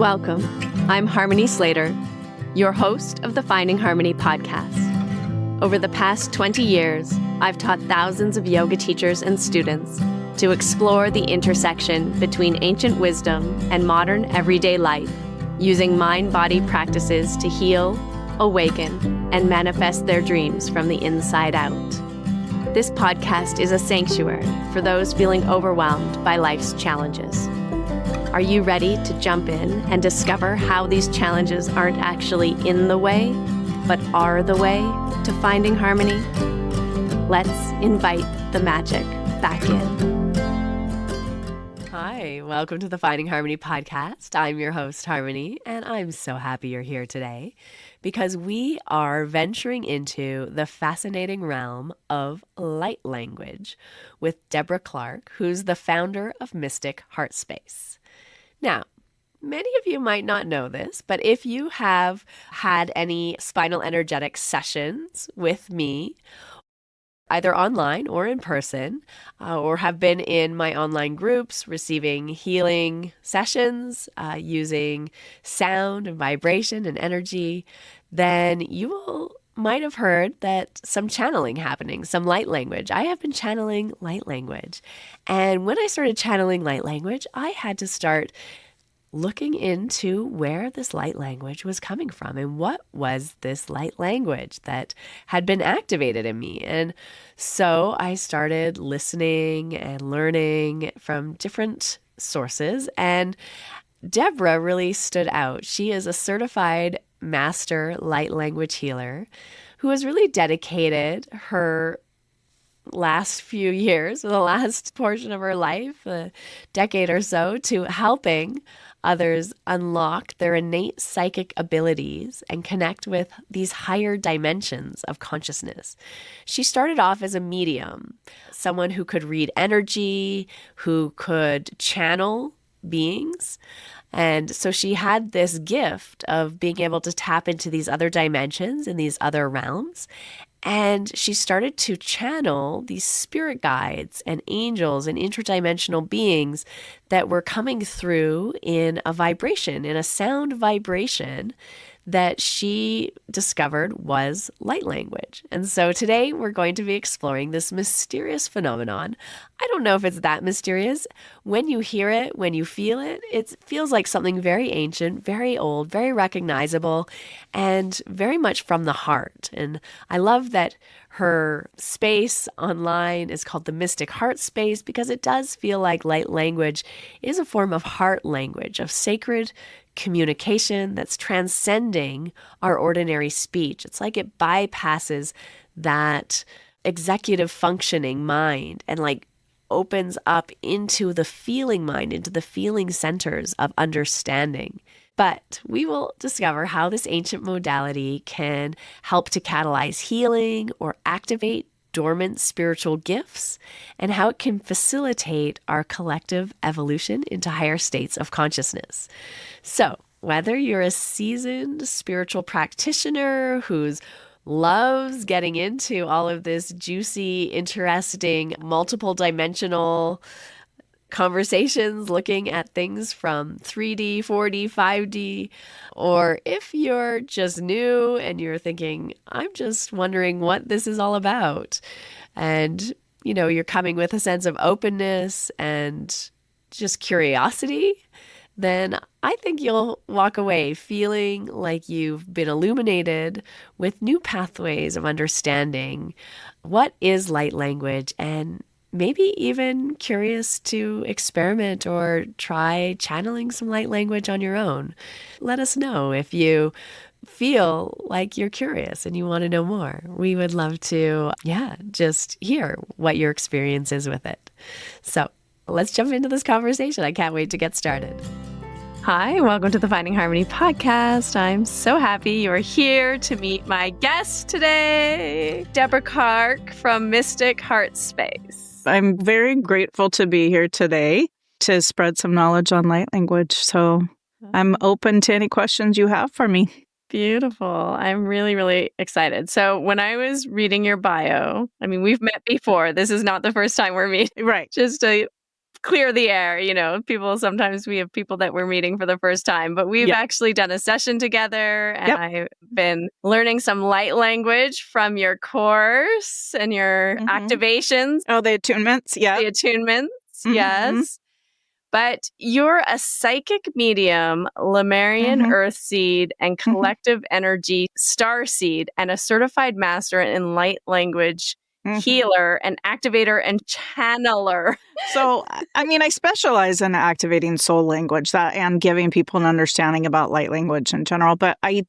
Welcome. I'm Harmony Slater, your host of the Finding Harmony podcast. Over the past 20 years, I've taught thousands of yoga teachers and students to explore the intersection between ancient wisdom and modern everyday life, using mind-body practices to heal, awaken, and manifest their dreams from the inside out. This podcast is a sanctuary for those feeling overwhelmed by life's challenges. Are you ready to jump in and discover how these challenges aren't actually in the way, but are the way to finding harmony? Let's invite the magic back in. Hi, welcome to the Finding Harmony podcast. I'm your host, Harmony, and I'm so happy you're here today because we are venturing into the fascinating realm of light language with Debra Clark, who's the founder of Mystic Heart Space. Now, many of you might not know this, but if you have had any spinal energetic sessions with me, either online or in person, or have been in my online groups receiving healing sessions using sound and vibration and energy, then you might have heard that some channeling happening, some light language. I have been channeling light language. And when I started channeling light language, I had to start looking into where this light language was coming from and what was this light language that had been activated in me. And so I started listening and learning from different sources. And Debra really stood out. She is a certified master light language healer who has really dedicated her last few years, the last portion of her life, a decade or so, to helping others unlock their innate psychic abilities and connect with these higher dimensions of consciousness. She started off as a medium, someone who could read energy, who could channel beings. And so she had this gift of being able to tap into these other dimensions and these other realms. And she started to channel these spirit guides and angels and interdimensional beings that were coming through in a vibration, in a sound vibration that she discovered was light language. And so today we're going to be exploring this mysterious phenomenon. I don't know if it's that mysterious. When you hear it, when you feel it, it feels like something very ancient, very old, very recognizable, and very much from the heart. And I love that her space online is called the Mystic Heart Space because it does feel like light language is a form of heart language, of sacred communication that's transcending our ordinary speech. It's like it bypasses that executive functioning mind and like opens up into the feeling mind, into the feeling centers of understanding. But we will discover how this ancient modality can help to catalyze healing or activate dormant spiritual gifts, and how it can facilitate our collective evolution into higher states of consciousness. So, whether you're a seasoned spiritual practitioner who's loves getting into all of this juicy, interesting, multiple dimensional conversations, looking at things from 3D, 4D, 5D, or if you're just new and you're thinking, I'm just wondering what this is all about, and you're coming with a sense of openness and just curiosity, then I think you'll walk away feeling like you've been illuminated with new pathways of understanding what is light language, and maybe even curious to experiment or try channeling some light language on your own. Let us know if you feel like you're curious and you want to know more. We would love to, just hear what your experience is with it. So let's jump into this conversation. I can't wait to get started. Hi, welcome to the Finding Harmony podcast. I'm so happy you're here to meet my guest today, Debra Clark from Mystic Heart Space. I'm very grateful to be here today to spread some knowledge on light language. So I'm open to any questions you have for me. Beautiful. I'm really, really excited. So when I was reading your bio, I mean, we've met before. This is not the first time we're meeting. Right. Just a clear the air. Sometimes we have people that we're meeting for the first time, but we've actually done a session together, and I've been learning some light language from your course and your activations. Oh, the attunements. Yeah. The attunements. Yes. But you're a psychic medium, Lemurian earth seed, and collective energy star seed, and a certified master in light language healer and activator and channeler. So, I specialize in activating soul language and giving people an understanding about light language in general. But I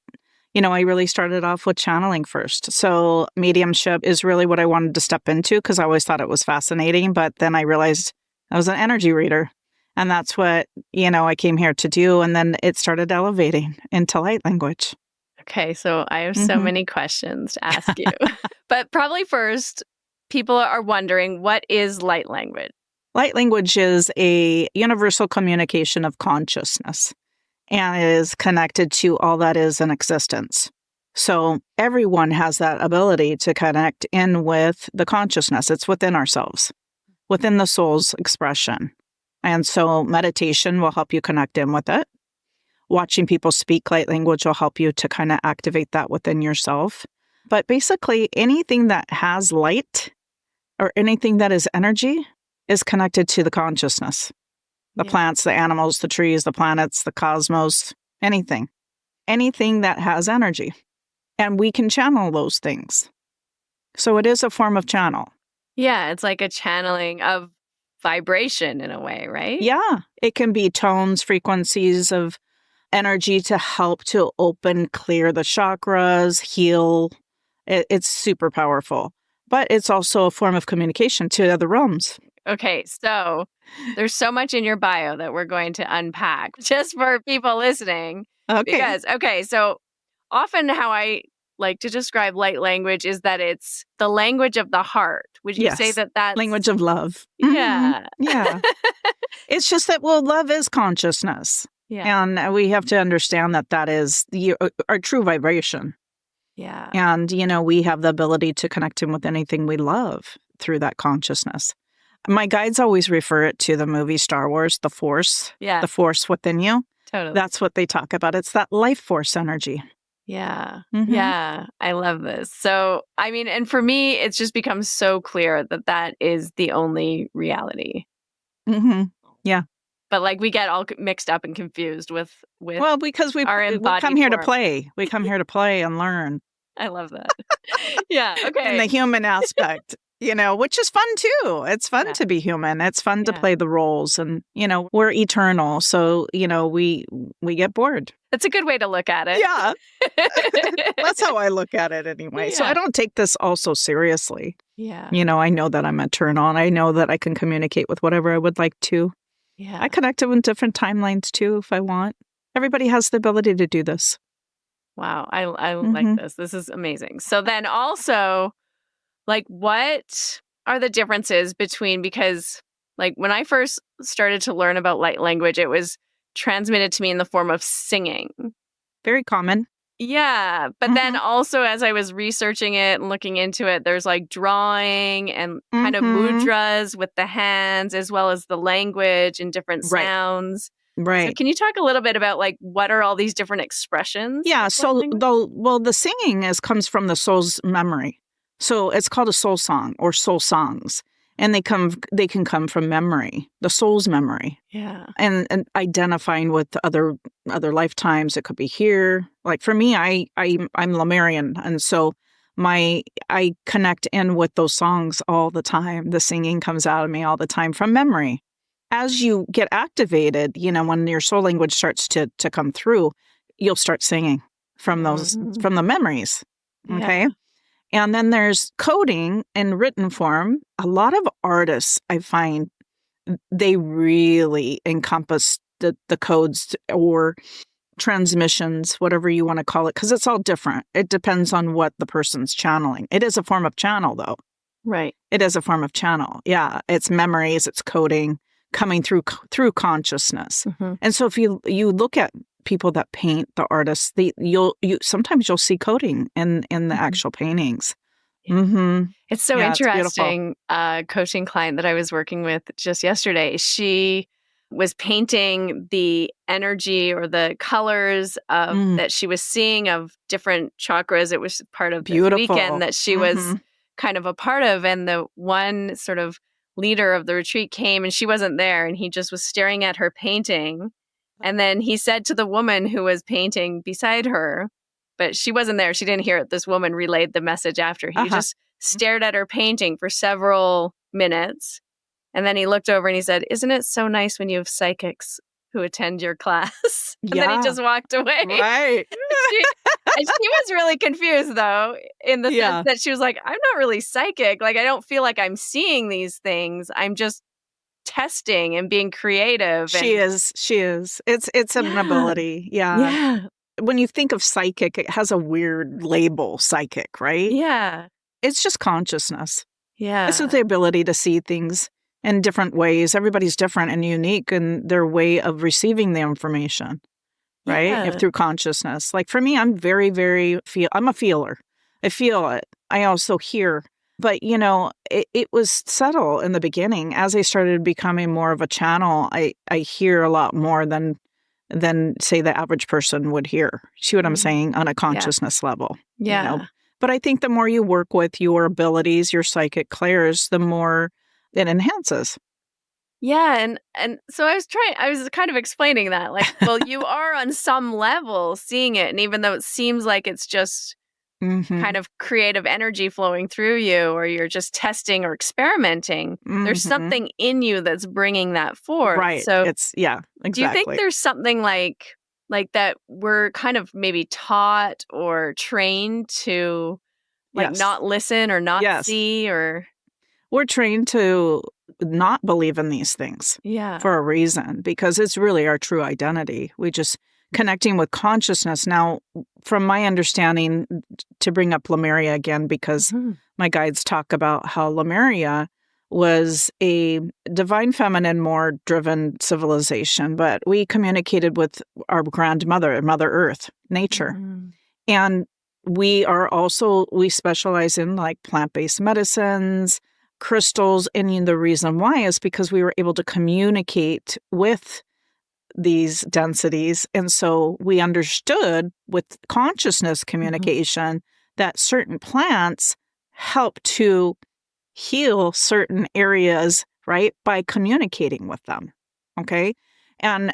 really started off with channeling first. So mediumship is really what I wanted to step into because I always thought it was fascinating. But then I realized I was an energy reader. And that's what, I came here to do. And then it started elevating into light language. Okay, so I have so many questions to ask you. But probably first, people are wondering, what is light language? Light language is a universal communication of consciousness and is connected to all that is in existence. So everyone has that ability to connect in with the consciousness. It's within ourselves, within the soul's expression. And so meditation will help you connect in with it. Watching people speak light language will help you to kind of activate that within yourself. But basically, anything that has light or anything that is energy is connected to the consciousness. The plants, the animals, the trees, the planets, the cosmos, anything. Anything that has energy. And we can channel those things. So it is a form of channel. Yeah, it's like a channeling of vibration in a way, right? Yeah. It can be tones, frequencies of energy to help to open, clear the chakras, heal. It's super powerful. But it's also a form of communication to other realms. Okay, so there's so much in your bio that we're going to unpack just for people listening. Okay. Because, so often how I like to describe light language is that it's the language of the heart. Would you say that that's... language of love. Yeah. Yeah. It's just that, love is consciousness. Yeah. And we have to understand that is our true vibration. Yeah. And, we have the ability to connect in with anything we love through that consciousness. My guides always refer it to the movie Star Wars, the Force. Yeah. The Force within you. Totally. That's what they talk about. It's that life force energy. Yeah. Yeah. I love this. So, and for me, it's just become so clear that is the only reality. Yeah. But we get all mixed up and confused with because we embodied come here form. to play. We come here to play and learn. I love that. Yeah. Okay. And the human aspect. Which is fun too. It's fun to be human. It's fun to play the roles, and we're eternal. So we get bored. It's a good way to look at it. Yeah, that's how I look at it anyway. Yeah. So I don't take this all so seriously. Yeah, I know that I'm eternal, and I know that I can communicate with whatever I would like to. Yeah, I connect with different timelines too if I want. Everybody has the ability to do this. Wow, I like this. This is amazing. So then also, what are the differences between, because when I first started to learn about light language, it was transmitted to me in the form of singing. Very common. Yeah. But then also as I was researching it and looking into it, there's drawing and kind of mudras with the hands, as well as the language and different sounds. Right. So can you talk a little bit about what are all these different expressions? Yeah. So the singing comes from the soul's memory. So it's called a soul song or soul songs. And they can come from memory, the soul's memory. Yeah. And identifying with other lifetimes. It could be here. For me, I'm Lemurian. And so I connect in with those songs all the time. The singing comes out of me all the time from memory. As you get activated, when your soul language starts to come through, you'll start singing from those, from the memories. Okay. Yeah. And then there's coding in written form. A lot of artists, I find, they really encompass the codes or transmissions, whatever you want to call it, because it's all different. It depends on what the person's channeling. It is a form of channel, though. Right. It is a form of channel. Yeah. It's memories, it's coding coming through consciousness. And so if you look at people that paint, the artists, sometimes you'll see coding in the actual paintings. Mm-hmm. It's so Yeah, it's beautiful. interesting. A coaching client that I was working with just yesterday, she was painting the energy or the colors of that she was seeing of different chakras. It was part of this Beautiful. weekend that she was kind of a part of. And the one sort of leader of the retreat came and she wasn't there. And he just was staring at her painting. And then he said to the woman who was painting beside her, but she wasn't there. She didn't hear it. This woman relayed the message after. He just stared at her painting for several minutes. And then he looked over and he said, "Isn't it so nice when you have psychics who attend your class?" And then he just walked away. Right. And she was really confused, though, in the sense that she was like, "I'm not really psychic. Like, I don't feel like I'm seeing these things. I'm just testing and being creative." She is. It's an ability. Yeah. When you think of psychic, it has a weird label, psychic, right? Yeah. It's just consciousness. Yeah. It's the ability to see things in different ways. Everybody's different and unique in their way of receiving the information, right? If through consciousness. Like for me, I'm very, very I'm a feeler. I feel it. I also hear. But, it was subtle in the beginning. As I started becoming more of a channel, I hear a lot more than say the average person would hear. See what I'm saying? On a consciousness level. Yeah. But I think the more you work with your abilities, your psychic clairs, the more it enhances. Yeah. And so I was kind of explaining that, like, well, you are on some level seeing it. And even though it seems like it's just kind of creative energy flowing through you, or you're just testing or experimenting, there's something in you that's bringing that forth. Right. So exactly. Do you think there's something like that we're kind of maybe taught or trained to not listen or not see, or we're trained to not believe in these things for a reason, because it's really our true identity. We just connecting with consciousness. Now, from my understanding, to bring up Lemuria again, because my guides talk about how Lemuria was a divine feminine, more driven civilization, but we communicated with our grandmother, Mother Earth, nature. And we specialize in like plant-based medicines, crystals, and the reason why is because we were able to communicate with these densities. And so we understood with consciousness communication that certain plants help to heal certain areas, right, by communicating with them. Okay. And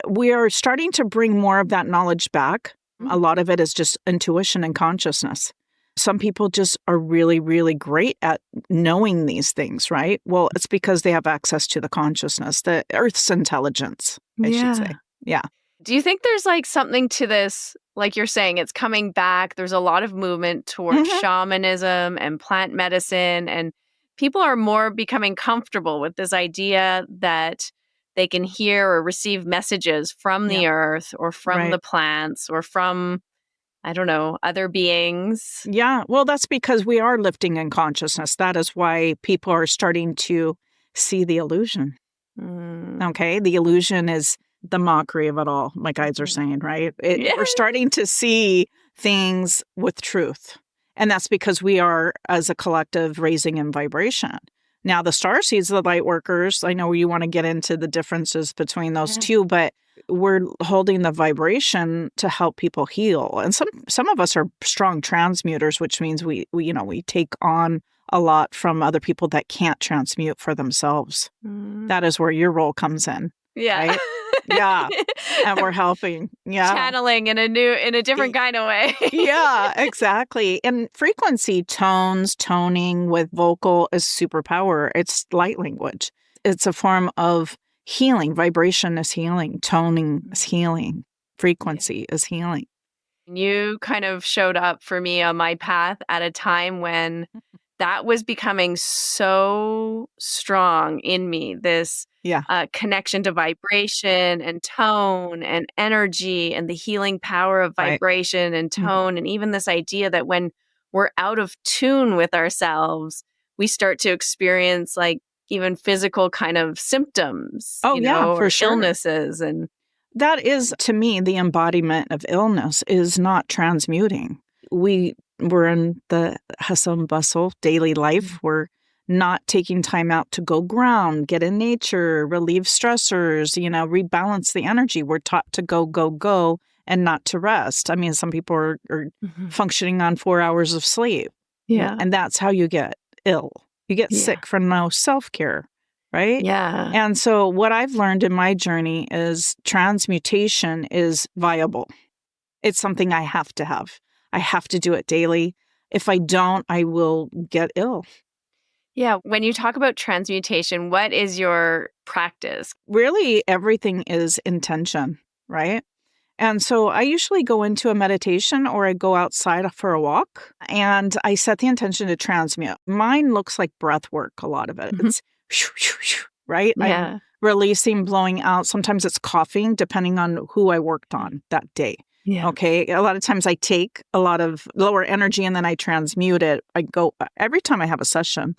we are starting to bring more of that knowledge back. A lot of it is just intuition and consciousness. Some people just are really, really great at knowing these things, right? Well, it's because they have access to the consciousness, the Earth's intelligence, I should say. Yeah. Do you think there's like something to this, like you're saying, it's coming back? There's a lot of movement towards shamanism and plant medicine, and people are more becoming comfortable with this idea that they can hear or receive messages from the earth or from the plants or from, I don't know, other beings. Yeah. Well, that's because we are lifting in consciousness. That is why people are starting to see the illusion. Okay. The illusion is the mockery of it all, my guides are saying, right? We're starting to see things with truth. And that's because we are, as a collective, raising in vibration. Now, the starseeds, the light workers, I know you want to get into the differences between those two, but we're holding the vibration to help people heal. And some of us are strong transmuters, which means we take on a lot from other people that can't transmute for themselves. That is where your role comes in. Yeah. Right? Yeah. And we're helping. Yeah. Channeling in a different kind of way. Yeah, exactly. And frequency, toning with vocal is superpower. It's light language. It's a form of healing. Vibration is healing. Toning is healing. Frequency is healing. You kind of showed up for me on my path at a time when that was becoming so strong in me, this connection to vibration and tone and energy and the healing power of vibration and tone. And even this idea that when we're out of tune with ourselves, we start to experience like even physical kind of symptoms, for sure. illnesses. And that is, to me, the embodiment of illness is not transmuting. We we're in the hustle and bustle daily life. We're not taking time out to go ground, get in nature, relieve stressors, rebalance the energy. We're taught to go, go, go, and not to rest. I mean, some people are functioning on 4 hours of sleep. Yeah. And that's how you get ill. You get sick from no self-care, right? Yeah. And so what I've learned in my journey is transmutation is viable. It's something I have to have. I have to do it daily. If I don't, I will get ill. Yeah. When you talk about transmutation, what is your practice? Really, everything is intention, right? And so I usually go into a meditation or I go outside for a walk and I set the intention to transmute. Mine looks like breath work, a lot of it. It's right? Yeah. I'm releasing, blowing out. Sometimes it's coughing, depending on who I worked on that day. Yeah. Okay. A lot of times I take a lot of lower energy and then I transmute it. Every time I have a session,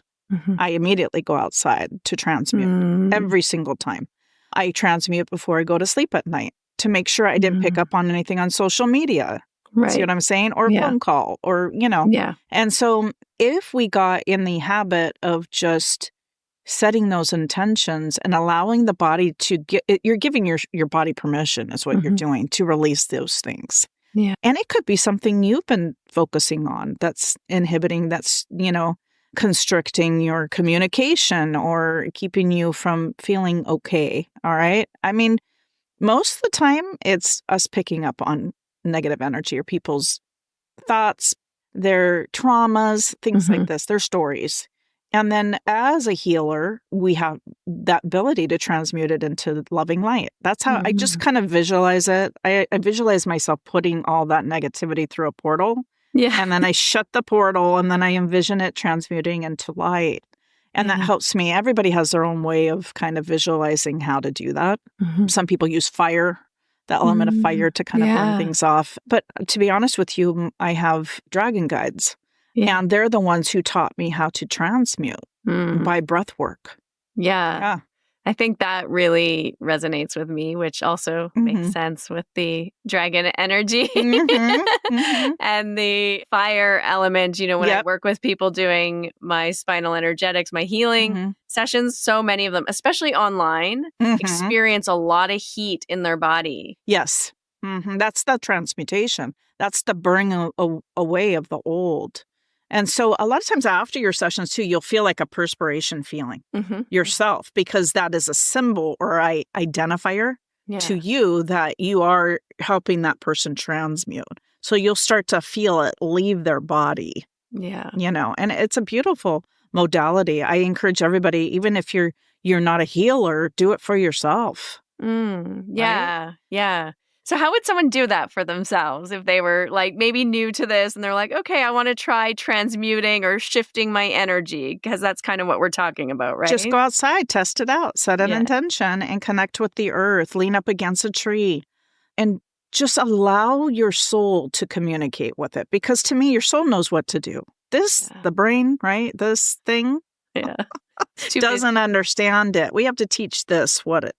I immediately go outside to transmute every single time. I transmute before I go to sleep at night to make sure I didn't pick up on anything on social media. Right. See what I'm saying? Or a phone call or, Yeah. And so if we got in the habit of just setting those intentions and allowing the body to you're giving your body permission is what you're doing to release those things. Yeah. And it could be something you've been focusing on that's inhibiting, that's, constricting your communication or keeping you from feeling okay. All right. I mean, most of the time it's us picking up on negative energy or people's thoughts, their traumas, things like this, their stories. And then as a healer, we have that ability to transmute it into loving light. That's how I just kind of visualize it. I visualize myself putting all that negativity through a portal. Yeah. And then I shut the portal and then I envision it transmuting into light. And that helps me. Everybody has their own way of kind of visualizing how to do that. Some people use fire, the element of fire to kind of burn things off. But to be honest with you, I have dragon guides. Yeah. And they're the ones who taught me how to transmute by breath work. Yeah. I think that really resonates with me, which also makes sense with the dragon energy and the fire element. When I work with people doing my spinal energetics, my healing sessions, so many of them, especially online, experience a lot of heat in their body. Yes. That's the transmutation. That's the burning away of the old. And so a lot of times after your sessions too, you'll feel like a perspiration feeling yourself because that is a symbol or identifier to you that you are helping that person transmute. So you'll start to feel it leave their body. Yeah. And it's a beautiful modality. I encourage everybody, even if you're not a healer, do it for yourself. Yeah. Right? Yeah. So how would someone do that for themselves if they were like maybe new to this and they're like, okay, I want to try transmuting or shifting my energy because that's kind of what we're talking about, right? Just go outside, test it out, set an intention and connect with the earth, lean up against a tree and just allow your soul to communicate with it. Because to me, your soul knows what to do. The brain, right? This thing doesn't understand it. We have to teach this what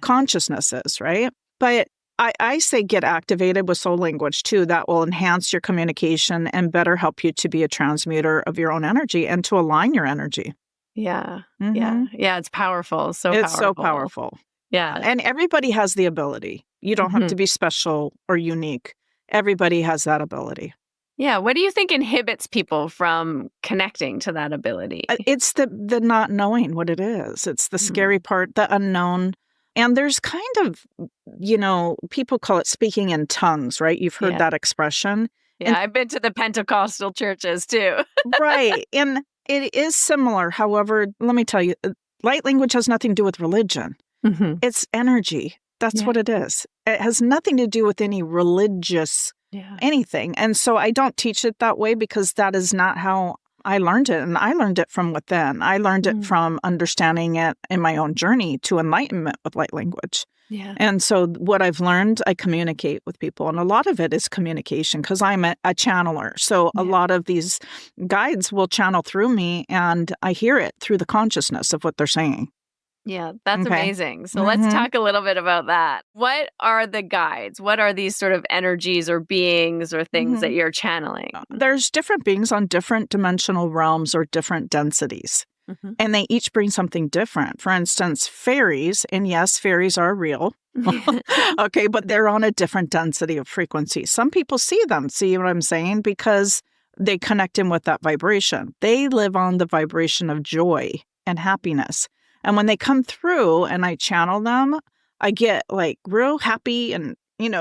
consciousness is, right? But I say get activated with soul language too. That will enhance your communication and better help you to be a transmuter of your own energy and to align your energy. Yeah. Yeah. It's powerful. It's so powerful. Yeah. And everybody has the ability. You don't have to be special or unique. Everybody has that ability. Yeah. What do you think inhibits people from connecting to that ability? It's the not knowing what it is. It's the scary part, the unknown. And there's kind of, people call it speaking in tongues, right? You've heard that expression. Yeah, I've been to the Pentecostal churches too. Right. And it is similar. However, let me tell you, light language has nothing to do with religion. It's energy. That's what it is. It has nothing to do with any religious anything. And so I don't teach it that way because that is not how I learned it. And I learned it from within. I learned it from understanding it in my own journey to enlightenment with light language. Yeah. And so what I've learned, I communicate with people. And a lot of it is communication because I'm a channeler. So a lot of these guides will channel through me and I hear it through the consciousness of what they're saying. Yeah, that's Okay. amazing. So let's talk a little bit about that. What are the guides? What are these sort of energies or beings or things that you're channeling? There's different beings on different dimensional realms or different densities. And they each bring something different. For instance, fairies, and yes, fairies are real. Okay, but they're on a different density of frequency. Some people see them, see what I'm saying? Because they connect in with that vibration. They live on the vibration of joy and happiness. And when they come through and I channel them, I get like real happy and,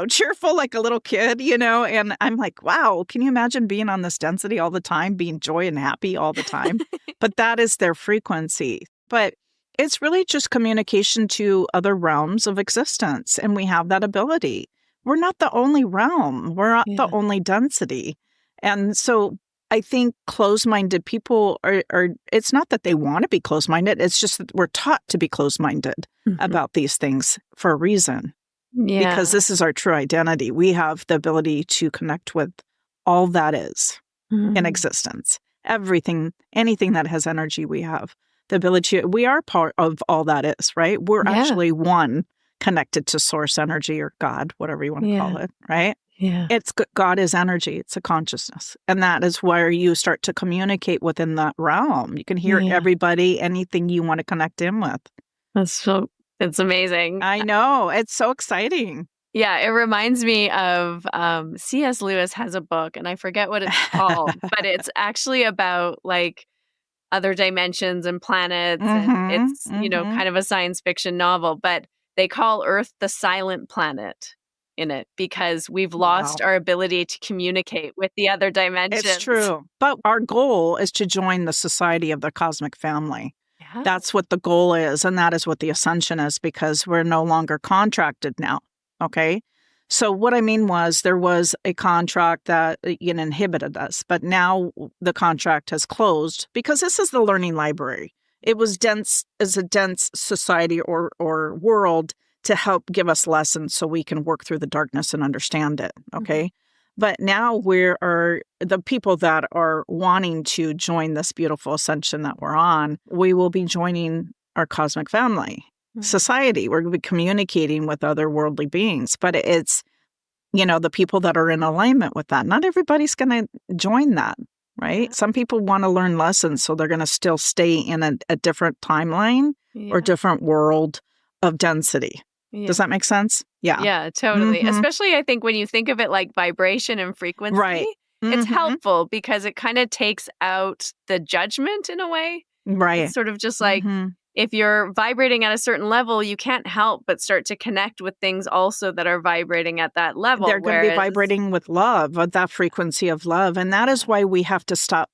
cheerful like a little kid, and I'm like, wow, can you imagine being on this density all the time, being joy and happy all the time? But that is their frequency. But it's really just communication to other realms of existence. And we have that ability. We're not the only realm. We're not the only density. And so I think closed-minded people are it's not that they want to be closed-minded. It's just that we're taught to be closed-minded about these things for a reason. Yeah. Because this is our true identity. We have the ability to connect with all that is in existence. Everything, anything that has energy, we have the ability we are part of all that is, right? We're actually one connected to source energy or God, whatever you want to call it, right? Yeah. God is energy. It's a consciousness. And that is where you start to communicate within that realm. You can hear everybody, anything you want to connect in with. It's amazing. I know. It's so exciting. Yeah, it reminds me of C.S. Lewis has a book, and I forget what it's called, but it's actually about like other dimensions and planets. And it's, kind of a science fiction novel, but they call Earth the silent planet in it because we've lost our ability to communicate with the other dimensions. It's true. But our goal is to join the society of the cosmic family. Yeah. That's what the goal is. And that is what the ascension is because we're no longer contracted now. Okay. So what I mean was there was a contract that inhibited us, but now the contract has closed because this is the learning library. It was dense as a dense society or world to help give us lessons so we can work through the darkness and understand it. Okay. But now we're the people that are wanting to join this beautiful ascension that we're on, we will be joining our cosmic family society. We're going to be communicating with other worldly beings, but it's, the people that are in alignment with that. Not everybody's going to join that, right? Some people want to learn lessons, so they're going to still stay in a different timeline or different world of density. Yeah. Does that make sense? Yeah. Yeah, totally. Especially, I think, when you think of it like vibration and frequency, right. It's helpful because it kind of takes out the judgment in a way. Right. It's sort of just like if you're vibrating at a certain level, you can't help but start to connect with things also that are vibrating at that level. They're going to be vibrating with love, with that frequency of love. And that is why we have to stop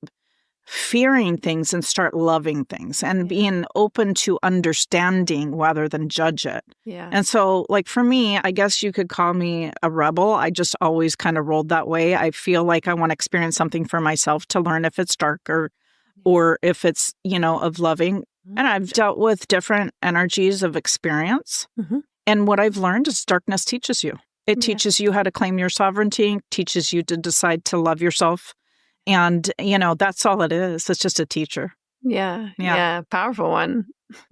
fearing things and start loving things and being open to understanding rather than judge it. Yeah. And so, like, for me, I guess you could call me a rebel. I just always kind of rolled that way. I feel like I want to experience something for myself to learn if it's dark or if it's, of loving. And I've dealt with different energies of experience. And what I've learned is darkness teaches you. It teaches you how to claim your sovereignty, teaches you to decide to love yourself. And, that's all it is. It's just a teacher. Yeah. Powerful one.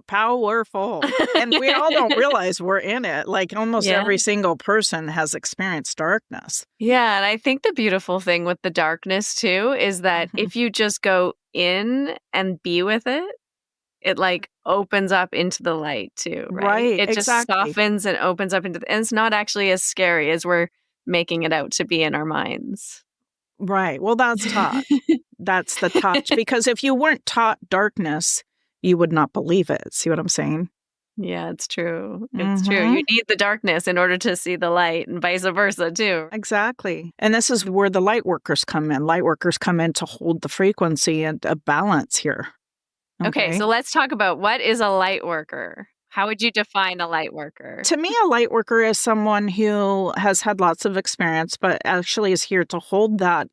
Powerful. And we all don't realize we're in it. Like almost every single person has experienced darkness. Yeah. And I think the beautiful thing with the darkness too is that if you just go in and be with it, it like opens up into the light too, right? It just softens and opens up and it's not actually as scary as we're making it out to be in our minds. Right. Well, that's taught. That's the touch. Because if you weren't taught darkness, you would not believe it. See what I'm saying? Yeah, it's true. It's true. You need the darkness in order to see the light and vice versa too. Exactly. And this is where the light workers come in. Light workers come in to hold the frequency and a balance here. Okay, so let's talk about what is a light worker. How would you define a light worker? To me, a light worker is someone who has had lots of experience, but actually is here to hold that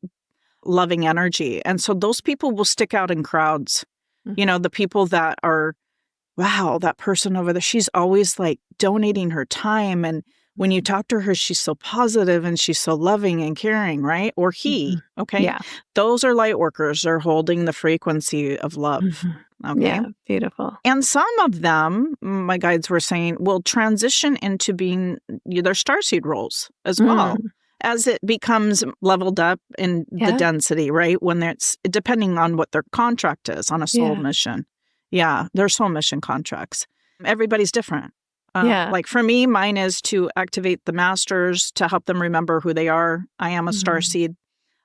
loving energy. And so those people will stick out in crowds. The people that are, wow, that person over there, she's always like donating her time and when you talk to her, she's so positive and she's so loving and caring, right? Or he, okay? Yeah. Those are light workers. They're holding the frequency of love, okay? Yeah, beautiful. And some of them, my guides were saying, will transition into being their starseed roles as well. As it becomes leveled up in the density, right? When it's depending on what their contract is on a soul mission. Yeah, their soul mission contracts. Everybody's different. Like for me, mine is to activate the masters to help them remember who they are. I am a starseed,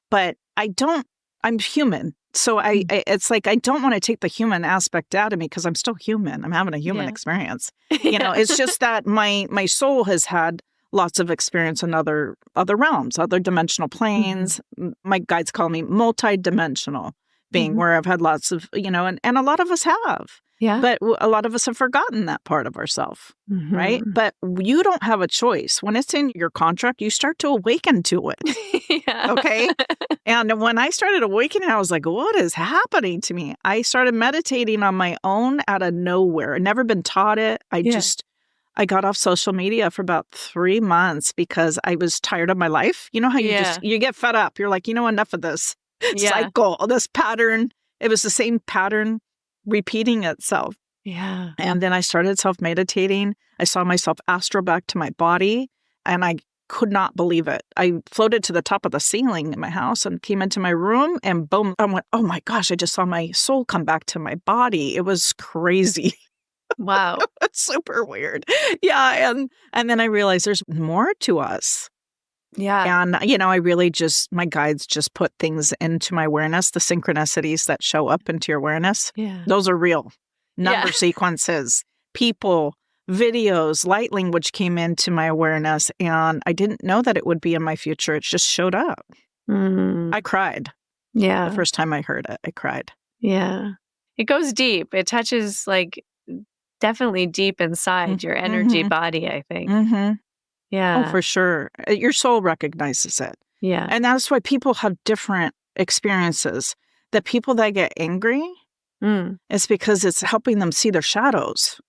but I'm human. So it's like, I don't want to take the human aspect out of me because I'm still human. I'm having a human experience. You know, it's just that my soul has had lots of experience in other realms, other dimensional planes. My guides call me multi-dimensional being, where I've had lots of, and a lot of us have. Yeah. But a lot of us have forgotten that part of ourselves, right? But you don't have a choice. When it's in your contract, you start to awaken to it. Okay? And when I started awakening, I was like, what is happening to me? I started meditating on my own out of nowhere. I'd never been taught it. I got off social media for about 3 months because I was tired of my life. You know how you get fed up. You're like, enough of this cycle, this pattern. It was the same pattern repeating itself. Yeah. And then I started self-meditating. I saw myself astral back to my body, and I could not believe it. I floated to the top of the ceiling in my house and came into my room, and boom, I went, oh my gosh, I just saw my soul come back to my body. It was crazy. Wow. It's super weird. Yeah. And then I realized there's more to us. Yeah. And, I really my guides just put things into my awareness, the synchronicities that show up into your awareness. Yeah. Those are real. Number sequences, people, videos, light language came into my awareness, and I didn't know that it would be in my future. It just showed up. I cried. Yeah. The first time I heard it, I cried. Yeah. It goes deep. It touches definitely deep inside your energy body, I think. Yeah. Oh, for sure. Your soul recognizes it. Yeah. And that's why people have different experiences. The people that get angry, it's because it's helping them see their shadows.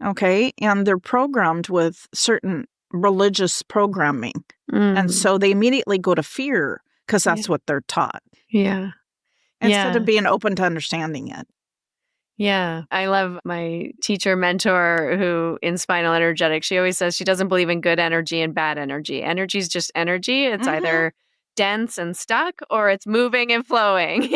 Okay. And they're programmed with certain religious programming. And so they immediately go to fear because that's what they're taught. Yeah. Instead of being open to understanding it. Yeah. I love my teacher mentor who in spinal energetics, she always says she doesn't believe in good energy and bad energy. Energy is just energy. It's either dense and stuck or it's moving and flowing.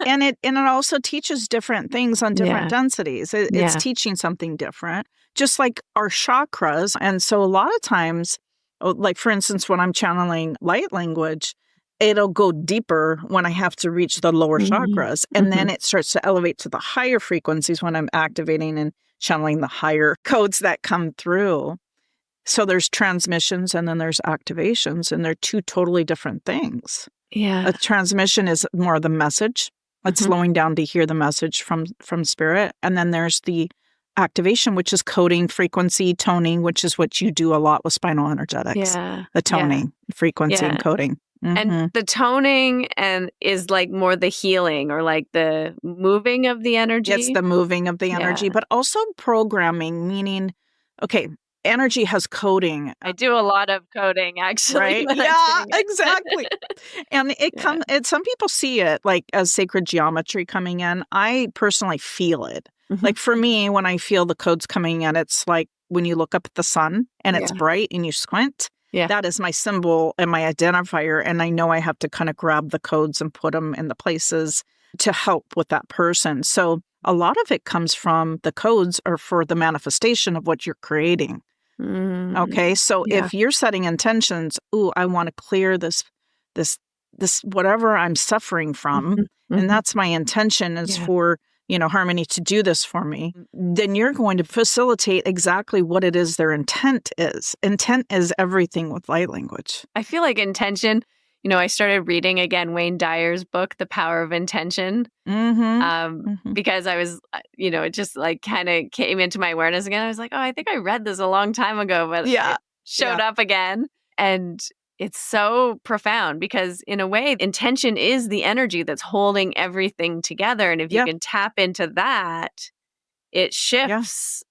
And it also teaches different things on different densities. It's teaching something different, just like our chakras. And so a lot of times, like for instance, when I'm channeling light language, it'll go deeper when I have to reach the lower chakras. And then it starts to elevate to the higher frequencies when I'm activating and channeling the higher codes that come through. So there's transmissions and then there's activations, and they're two totally different things. Yeah. A transmission is more the message. It's slowing down to hear the message from spirit. And then there's the activation, which is coding, frequency, toning, which is what you do a lot with spinal energetics. Yeah. The toning, frequency, and coding. And the toning is more the healing or the moving of the energy. It's the moving of the energy, but also programming, meaning, okay, energy has coding. I do a lot of coding, actually. Right? Yeah, exactly. And some people see it as sacred geometry coming in. I personally feel it. Like for me, when I feel the codes coming in, it's like when you look up at the sun and it's bright and you squint. Yeah. That is my symbol and my identifier. And I know I have to kind of grab the codes and put them in the places to help with that person. So a lot of it comes from the codes are for the manifestation of what you're creating. Okay. So if you're setting intentions, I want to clear this whatever I'm suffering from, and that's my intention is for Harmony to do this for me, then you're going to facilitate exactly what it is their intent is. Intent is everything with light language. I feel like intention, I started reading again Wayne Dyer's book, The Power of Intention, because I was, it just kind of came into my awareness again. I was like, I think I read this a long time ago, but it showed up again. And it's so profound because in a way, intention is the energy that's holding everything together. And if you can tap into that, it shifts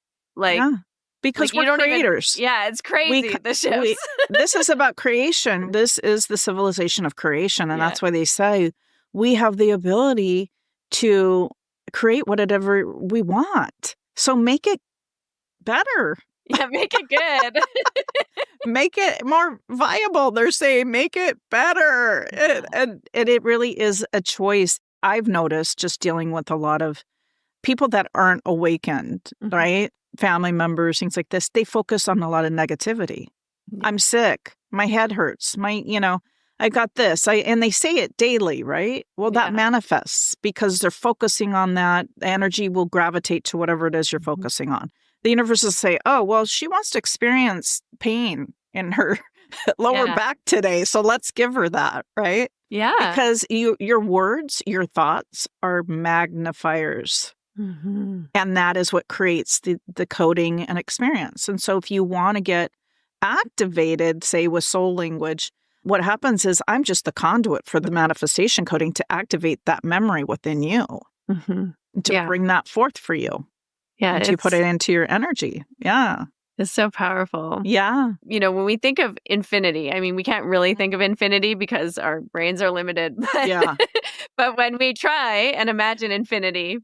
Because Like, we're creators. it's crazy, the shifts. This is about creation. This is the civilization of creation. And that's why they say we have the ability to create whatever we want. So make it better. Yeah, make it good. Make it more viable. They're saying make it better. And it really is a choice. I've noticed just dealing with a lot of people that aren't awakened, right? Family members, things like this, they focus on a lot of negativity. Yeah. I'm sick. My head hurts. I got this. And they say it daily, right? Well, that manifests because they're focusing on that. The energy will gravitate to whatever it is you're focusing on. The universe will say, oh, well, she wants to experience pain in her lower back today. So let's give her that, right? Yeah. Because your words, your thoughts are magnifiers. Mm-hmm. And that is what creates the coding and experience. And so if you want to get activated, say with soul language, what happens is I'm just the conduit for the manifestation coding to activate that memory within you, to bring that forth for you. Yeah. To put it into your energy. Yeah. It's so powerful. Yeah. When we think of infinity, I mean, we can't really think of infinity because our brains are limited. But when we try and imagine infinity,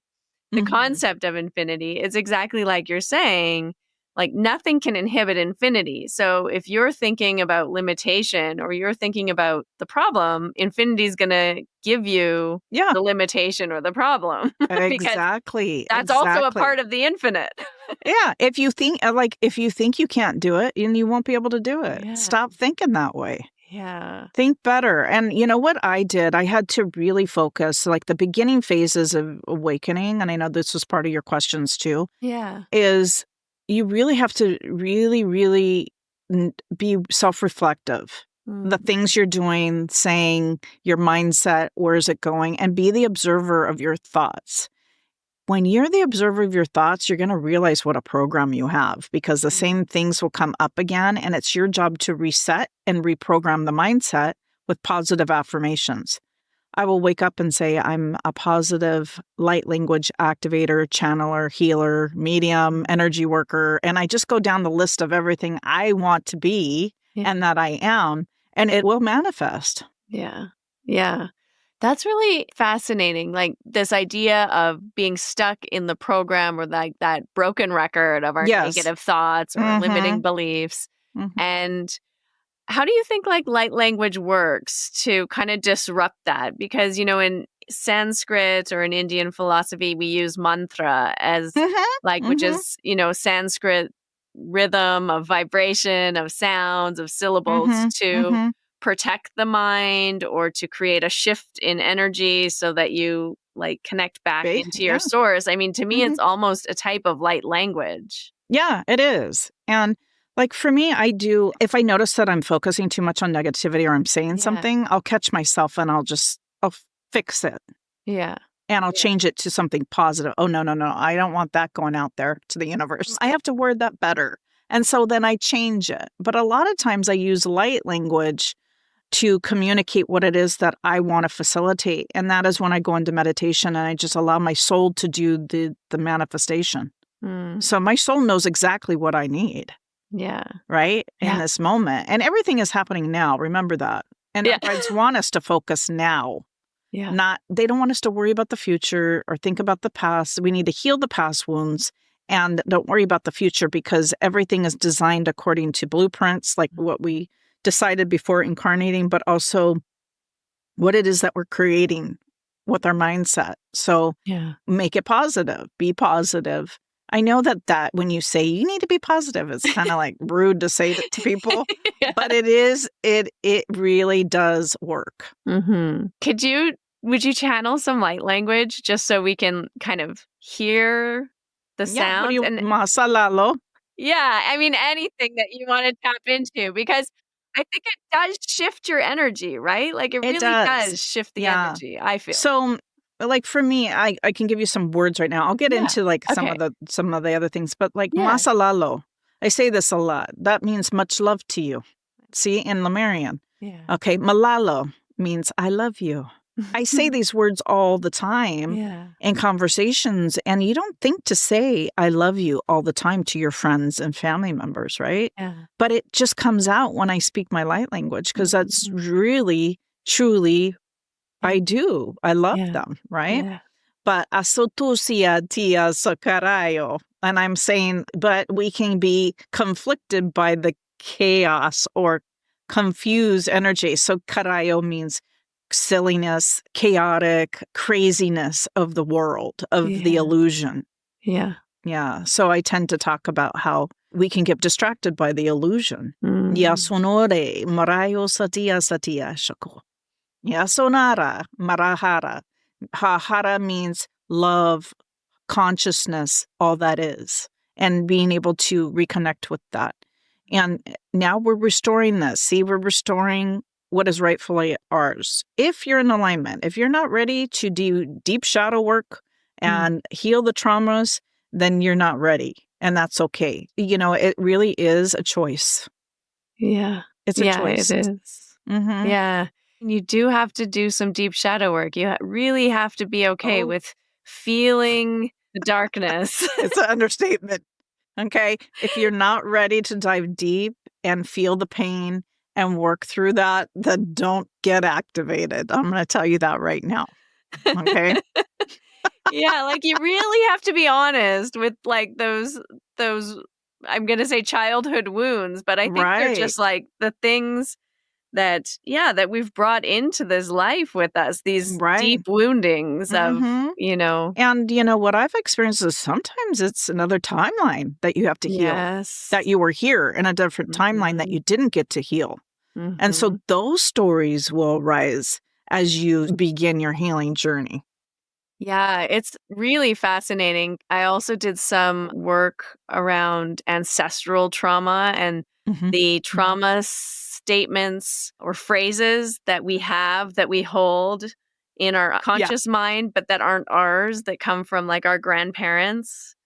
the concept of infinity is exactly like you're saying, like nothing can inhibit infinity. So if you're thinking about limitation or you're thinking about the problem, infinity is going to give you the limitation or the problem. Exactly. That's also a part of the infinite. Yeah. If you think you can't do it, and you won't be able to do it. Yeah. Stop thinking that way. Yeah. Think better. And you know what I did? I had to really focus, like the beginning phases of awakening, and I know this was part of your questions too. Yeah. Is you really have to really, really be self-reflective. The things you're doing, saying, your mindset, where is it going, and be the observer of your thoughts. When you're the observer of your thoughts, you're going to realize what a program you have, because the same things will come up again, and it's your job to reset and reprogram the mindset with positive affirmations. I will wake up and say, I'm a positive light language activator, channeler, healer, medium, energy worker. And I just go down the list of everything I want to be and that I am, and it will manifest. Yeah. Yeah. That's really fascinating. Like this idea of being stuck in the program or like that broken record of our negative thoughts or limiting beliefs. And how do you think like light language works to kind of disrupt that? Because, in Sanskrit or in Indian philosophy, we use mantra as which is, Sanskrit rhythm of vibration, of sounds, of syllables to protect the mind or to create a shift in energy so that you like connect back into your source. I mean, to me, it's almost a type of light language. Yeah, it is. And like for me, if I notice that I'm focusing too much on negativity or I'm saying something, I'll catch myself and I'll fix it. Yeah. And I'll change it to something positive. Oh, no. I don't want that going out there to the universe. I have to word that better. And so then I change it. But a lot of times I use light language to communicate what it is that I want to facilitate. And that is when I go into meditation and I just allow my soul to do the manifestation. So my soul knows exactly what I need. Yeah. Right? In this moment. And everything is happening now. Remember that. And the guides want us to focus now. Yeah. They don't want us to worry about the future or think about the past. We need to heal the past wounds and don't worry about the future, because everything is designed according to blueprints, like what we decided before incarnating, but also what it is that we're creating with our mindset. So make it positive, be positive. I know that when you say you need to be positive, it's kind of like rude to say that to people, but it really does work. Would you channel some light language just so we can kind of hear the sounds? Masalalo? Yeah, I mean, anything that you want to tap into, because I think it does shift your energy, right? Like it really does shift the energy, I feel. So like for me, I can give you some words right now. I'll get into like some of the other things, but like masalalo, I say this a lot. That means much love to you. See, in Lemurian. Yeah. Okay, malalo means I love you. I say these words all the time in conversations, and you don't think to say, I love you all the time to your friends and family members, right? Yeah. But it just comes out when I speak my light language, because that's really, truly, I do. I love them, right? Yeah. But asotusia tia sakarayo. And I'm saying, but we can be conflicted by the chaos or confused energy. So karayo means silliness, chaotic, craziness of the world, of the illusion. Yeah. Yeah. So I tend to talk about how we can get distracted by the illusion. Yasonore marayo satia shako. Yasonara marahara. Hara means love, consciousness, all that is, and being able to reconnect with that. And now we're restoring this. See, we're restoring what is rightfully ours. If you're in alignment, if you're not ready to do deep shadow work and heal the traumas, then you're not ready. And that's okay. You know, it really is a choice. Yeah. It's a choice. It is. Yeah. You do have to do some deep shadow work. You really have to be okay with feeling the darkness. It's an understatement. Okay. If you're not ready to dive deep and feel the pain and work through that, then don't get activated. I'm going to tell you that right now. Okay. Yeah. Like you really have to be honest with like those, I'm going to say childhood wounds, but I think they're just like the things that we've brought into this life with us, these deep woundings of, you know. And, you know, what I've experienced is sometimes it's another timeline that you have to heal. That you were here in a different timeline that you didn't get to heal. And so those stories will rise as you begin your healing journey. Yeah, it's really fascinating. I also did some work around ancestral trauma and the trauma statements or phrases that we have, that we hold in our conscious mind, but that aren't ours, that come from like our grandparents,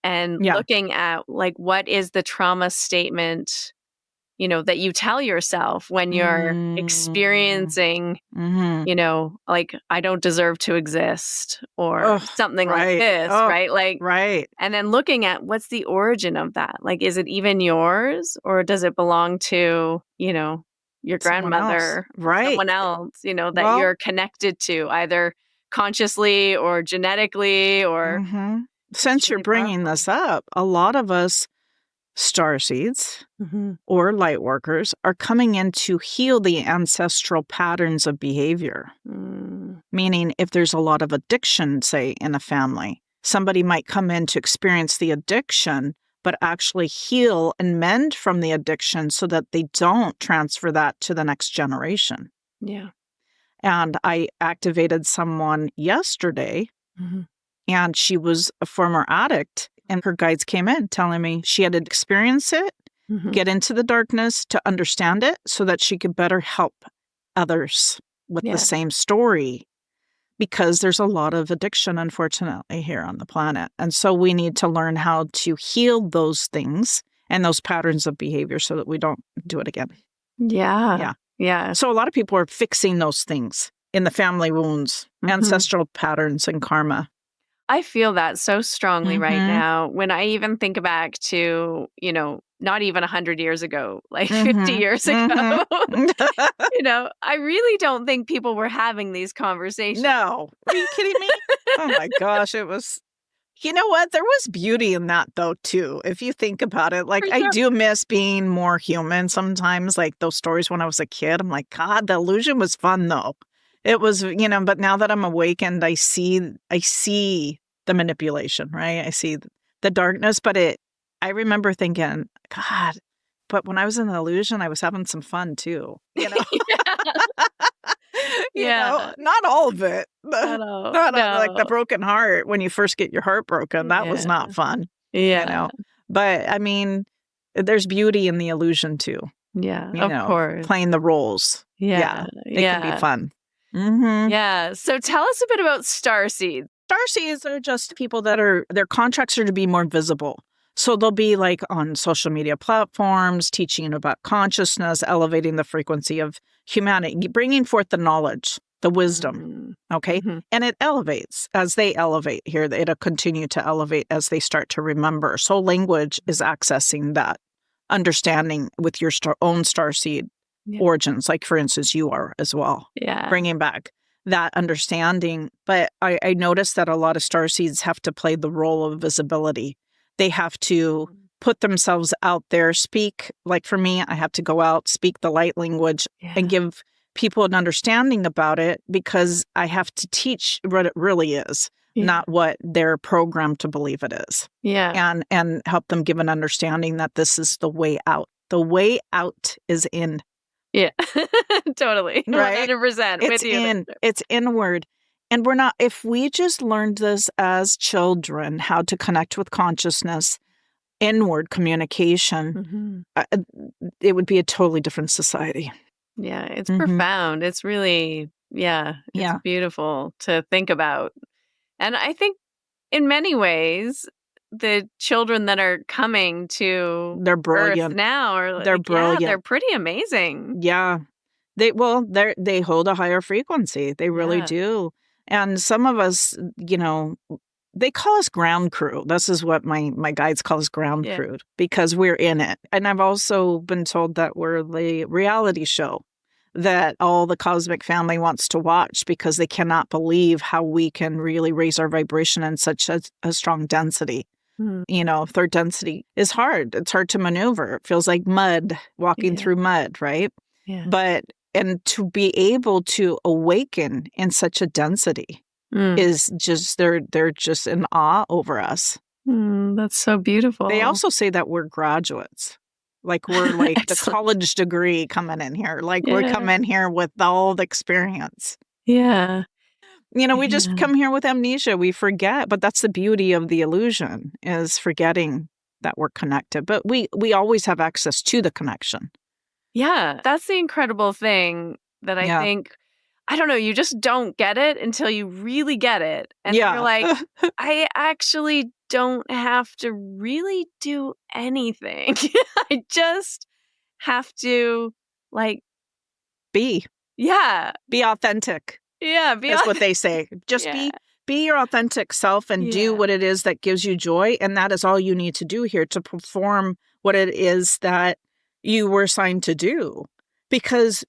and looking at like, what is the trauma statement, you know, that you tell yourself when you're experiencing, you know, like, I don't deserve to exist, or something like this, right? Like, and then looking at what's the origin of that? Like, is it even yours, or does it belong to, you know, your grandmother, someone else, you know, that you're connected to, either consciously or genetically, or... Since you're bringing this up, a lot of us starseeds or light workers are coming in to heal the ancestral patterns of behavior. Meaning, if there's a lot of addiction, say, in a family, somebody might come in to experience the addiction, but actually heal and mend from the addiction so that they don't transfer that to the next generation. Yeah. And I activated someone yesterday, and she was a former addict. And her guides came in telling me she had to experience it, get into the darkness to understand it so that she could better help others with the same story. Because there's a lot of addiction, unfortunately, here on the planet. And so we need to learn how to heal those things and those patterns of behavior so that we don't do it again. Yeah. So a lot of people are fixing those things in the family wounds, ancestral patterns and karma. I feel that so strongly right now when I even think back to, you know, not even 100 years ago, like 50 years ago. You know, I really don't think people were having these conversations. No. Are you kidding me? Oh my gosh, it was... You know what? There was beauty in that, though, too, if you think about it. Like, I do miss being more human sometimes. Like, those stories when I was a kid, I'm like, God, the illusion was fun, though. It was, you know, but now that I'm awakened, I see the manipulation, right? I see the darkness, but I remember thinking, God, but when I was in the illusion, I was having some fun too, you know? You know, not all of it. Not like the broken heart when you first get your heart broken. That was not fun. You know? But I mean, there's beauty in the illusion too. Yeah, you know, course. Playing the roles. It can be fun. Yeah. So tell us a bit about starseeds. Starseeds are just people that their contracts are to be more visible. So they'll be like on social media platforms, teaching about consciousness, elevating the frequency of humanity, bringing forth the knowledge the wisdom. Okay. Mm-hmm. And it elevates as they elevate here. It'll continue to elevate as they start to remember. So language is accessing that understanding with your own starseed origins. Like, for instance, you are as well. Yeah. Bringing back that understanding. But I noticed that a lot of starseeds have to play the role of visibility. They have to put themselves out there, speak. Like for me, I have to go out, speak the light language and give people an understanding about it, because I have to teach what it really is, not what they're programmed to believe it is. Yeah. And help them give an understanding that this is the way out. The way out is in. Yeah. Totally. Right? 100% It's with you. in. It's inward. And we're not, if we just learned this as children, how to connect with consciousness, inward communication, it would be a totally different society. Yeah, it's profound. It's really, it's beautiful to think about. And I think in many ways, the children that are coming to they're brilliant Earth now are they're brilliant. They're pretty amazing. Yeah. They hold a higher frequency. They really do. And some of us, they call us ground crew. This is what my guides call us, ground crew, because we're in it. And I've also been told that we're the reality show that all the cosmic family wants to watch, because they cannot believe how we can really raise our vibration in such a strong density. Third density is hard. It's hard to maneuver. It feels like mud, walking through mud, right? Yeah. And to be able to awaken in such a density is just, they're just in awe over us. That's so beautiful. They also say that we're graduates. Like we're like the college degree coming in here. Like we're coming here with all the experience. Yeah. We just come here with amnesia. We forget. But that's the beauty of the illusion, is forgetting that we're connected. But we always have access to the connection. Yeah. That's the incredible thing that I think, I don't know, you just don't get it until you really get it. And you're like, I actually don't have to really do anything. I just have to be. Yeah. Be authentic. Yeah. That's what they say. Just be your authentic self and do what it is that gives you joy. And that is all you need to do here to perform what it is that you were assigned to do. Because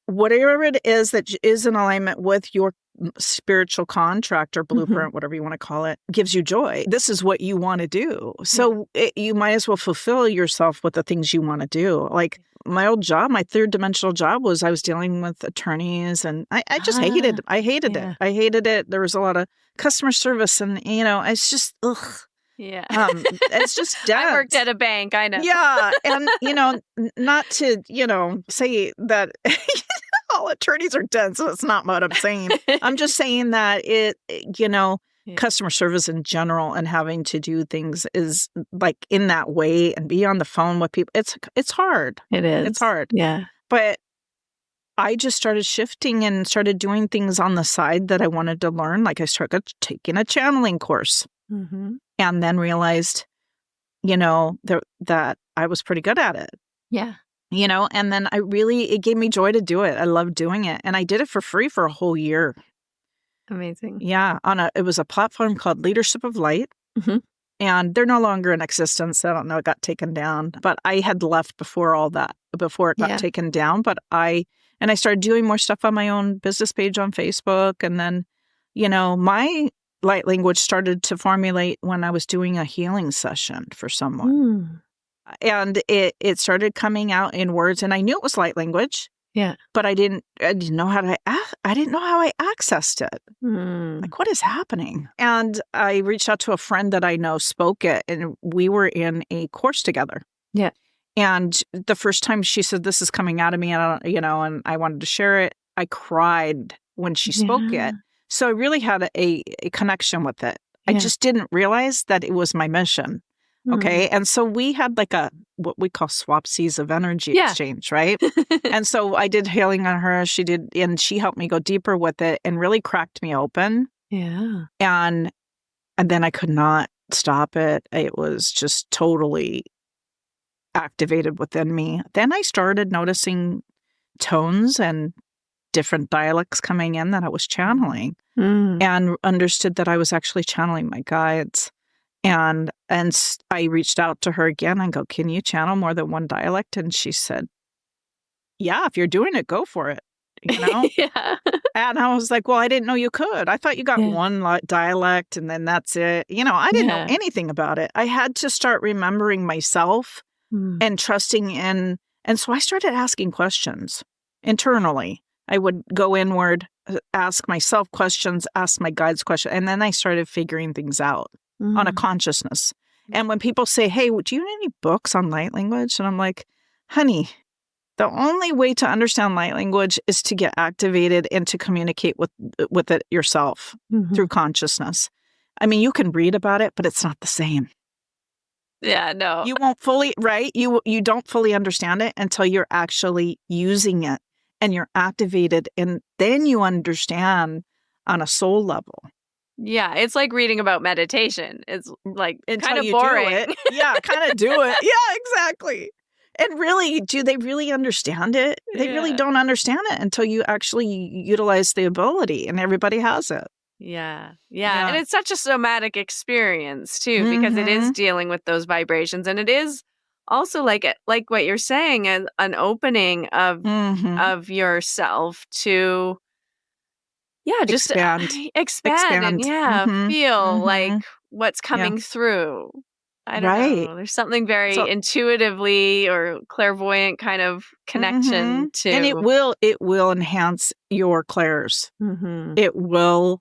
whatever it is that is in alignment with your spiritual contract or blueprint, whatever you want to call it, gives you joy. This is what you want to do. So you might as well fulfill yourself with the things you want to do. Like my old job, my third dimensional job was I was dealing with attorneys, and I just hated it. I hated it. I hated it. There was a lot of customer service, and, it's just, ugh. Yeah. It's just dense. I worked at a bank. I know. Yeah. And, not to, say that all attorneys are dense. That's not what I'm saying. I'm just saying that customer service in general and having to do things is like in that way and be on the phone with people. It's hard. It is. It's hard. Yeah. But I just started shifting and started doing things on the side that I wanted to learn. Like I started taking a channeling course. And then realized, that I was pretty good at it. Yeah. And then it gave me joy to do it. I loved doing it. And I did it for free for a whole year. Amazing. Yeah. It was a platform called Leadership of Light. And they're no longer in existence. I don't know. It got taken down. But I had left before it got taken down. But I started doing more stuff on my own business page on Facebook. And then, my light language started to formulate when I was doing a healing session for someone. And it started coming out in words, and I knew it was light language. Yeah. But I didn't know how I accessed it. Like, what is happening? And I reached out to a friend that I know spoke it, and we were in a course together. Yeah. And the first time she said, this is coming out of me, and I wanted to share it, I cried when she spoke it. So I really had a connection with it. I just didn't realize that it was my mission. Okay. And so we had like what we call swapsies of energy exchange, right? And so I did healing on her. She did, and she helped me go deeper with it and really cracked me open. Yeah. And then I could not stop it. It was just totally activated within me. Then I started noticing tones and different dialects coming in that I was channeling, and understood that I was actually channeling my guides. And I reached out to her again and go, can you channel more than one dialect? And she said, yeah, if you're doing it, go for it. Yeah. And I was like, well, I didn't know you could. I thought you got one dialect and then that's it. I didn't know anything about it. I had to start remembering myself and trusting in. And so I started asking questions internally. I would go inward, ask myself questions, ask my guides questions. And then I started figuring things out on a consciousness. And when people say, hey, do you need any books on light language? And I'm like, honey, the only way to understand light language is to get activated and to communicate with it yourself through consciousness. I mean, you can read about it, but it's not the same. Yeah, no. You won't fully, right? You don't fully understand it until you're actually using it and you're activated, and then you understand on a soul level. Yeah, it's like reading about meditation. It's like kind of you boring. Do it. Yeah, kind of do it. Yeah, exactly. And really, do they really understand it? They really don't understand it until you actually utilize the ability, and everybody has it. Yeah. And it's such a somatic experience too, because it is dealing with those vibrations, and it is also like what you're saying, an opening of yourself to just expand and feel like what's coming through. I don't know. There's something very intuitively or clairvoyant kind of connection to, and it will enhance your clairs. It will,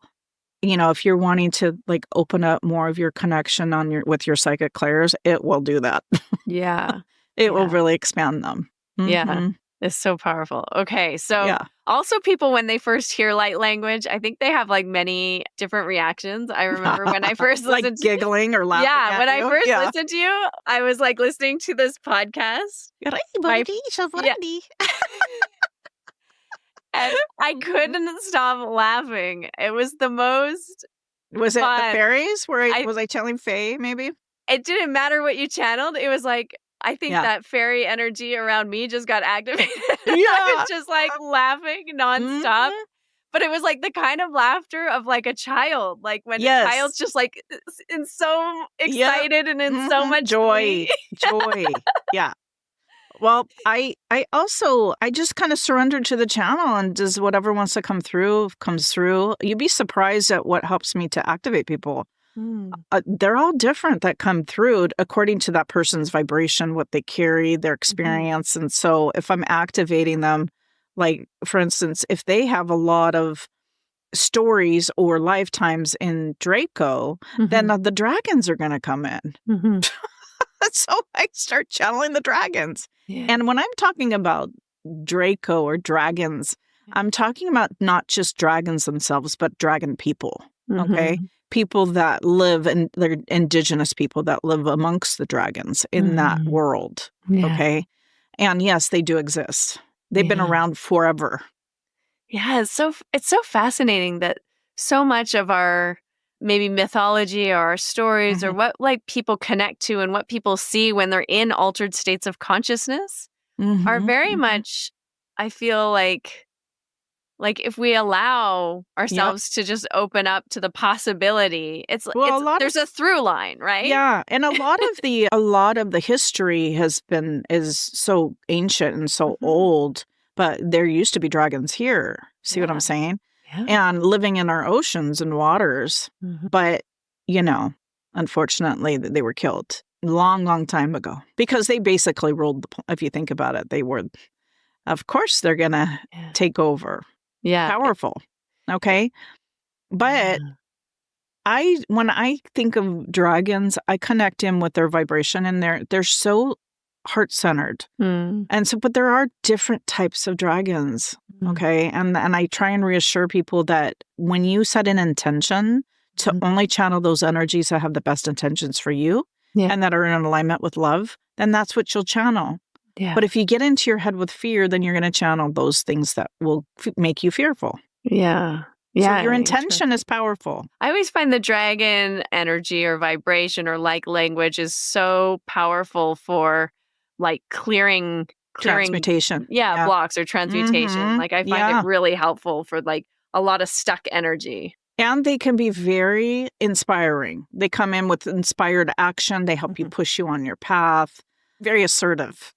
if you're wanting to like open up more of your connection with your psychic clairs, it will do that. Yeah, it will really expand them. Yeah, it's so powerful. Okay, so also people, when they first hear light language, I think they have like many different reactions. I remember when I first listened like giggling or laughing. Yeah, when I first listened to you, I was like listening to this podcast. And I couldn't stop laughing. It was the most Was fun. It the fairies? Was I channeling fae, maybe? It didn't matter what you channeled. It was like, I think that fairy energy around me just got activated. I was just like laughing nonstop. But it was like the kind of laughter of like a child. Like when a child's just like so excited and in so much joy. Joy. Yeah. Well, I just kind of surrendered to the channel, and does whatever wants to come through, comes through. You'd be surprised at what helps me to activate people. They're all different that come through according to that person's vibration, what they carry, their experience. And so if I'm activating them, like, for instance, if they have a lot of stories or lifetimes in Draco, then the dragons are going to come in. So I start channeling the dragons. Yeah. And when I'm talking about Draco or dragons, I'm talking about not just dragons themselves, but dragon people. Okay? People that live, and they're indigenous people that live amongst the dragons in that world. Okay? And yes, they do exist. They've been around forever. Yeah, it's so fascinating that so much of our maybe mythology or our stories or what like people connect to and what people see when they're in altered states of consciousness are very much, I feel like if we allow ourselves to just open up to the possibility, there's a through line, right? Yeah, and a lot of the history is so ancient and so old, but there used to be dragons here. See what I'm saying? Yeah. And living in our oceans and waters. But, unfortunately, they were killed long time ago because they basically ruled, if you think about it, of course, they're going to take over. Yeah. Powerful. Okay. But when I think of dragons, I connect in with their vibration, and they're so heart-centered. And so, but there are different types of dragons. Okay. And I try and reassure people that when you set an intention to only channel those energies that have the best intentions for you and that are in alignment with love, then that's what you'll channel. Yeah. But if you get into your head with fear, then you're going to channel those things that will make you fearful. Yeah. Yeah. So your intention is powerful. I always find the dragon energy or vibration or like language is so powerful for like clearing transmutation. Blocks or transmutation. Like I find it really helpful for like a lot of stuck energy. And they can be very inspiring. They come in with inspired action. They help you push you on your path. Very assertive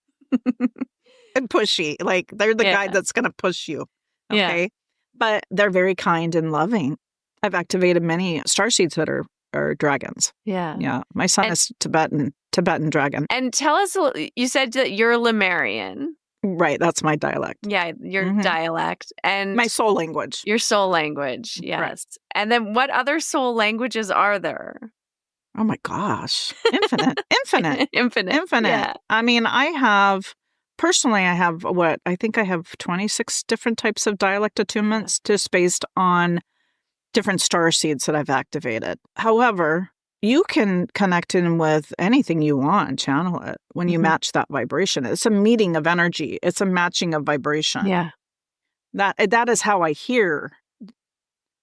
and pushy. Like they're the guide that's going to push you. Okay. But they're very kind and loving. I've activated many starseeds that are dragons. Yeah. My son is Tibetan dragon. And tell us, you said that you're Lemurian. Right. That's my dialect. Yeah. Your dialect. And my soul language. Your soul language. Yes. Right. And then what other soul languages are there? Oh my gosh. Infinite. Infinite. Yeah. I mean, I have 26 different types of dialect attunements just based on different star seeds that I've activated. However, you can connect in with anything you want and channel it when you match that vibration. It's a meeting of energy. It's a matching of vibration. Yeah. That is how I hear.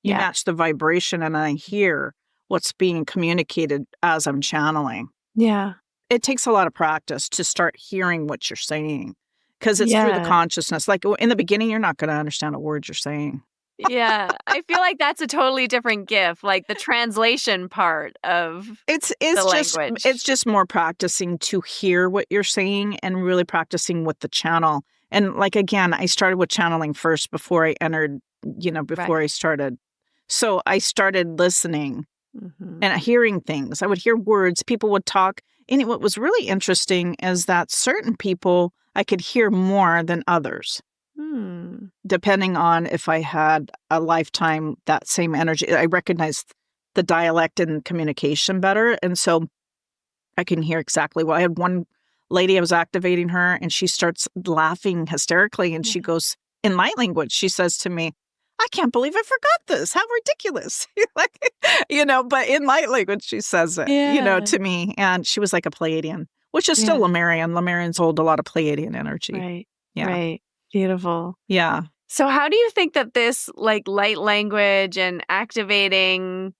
You match the vibration and I hear what's being communicated as I'm channeling. Yeah. It takes a lot of practice to start hearing what you're saying because it's through the consciousness. Like in the beginning, you're not going to understand a word you're saying. Yeah. I feel like that's a totally different gift, like the translation part of the language. It's just more practicing to hear what you're saying and really practicing with the channel. And like, again, I started with channeling first before I entered, before I started. So I started listening and hearing things. I would hear words, people would talk. And what was really interesting is that certain people I could hear more than others. Depending on if I had a lifetime, that same energy. I recognized the dialect and communication better. And so I can hear exactly what I had. One lady, I was activating her and she starts laughing hysterically. And she goes, in light language, she says to me, I can't believe I forgot this. How ridiculous. But in light language, she says it, to me. And she was like a Pleiadian, which is still Lemurian. Lemurians hold a lot of Pleiadian energy. Right. Yeah. Right. Beautiful. Yeah. So how do you think that this like light language and activating,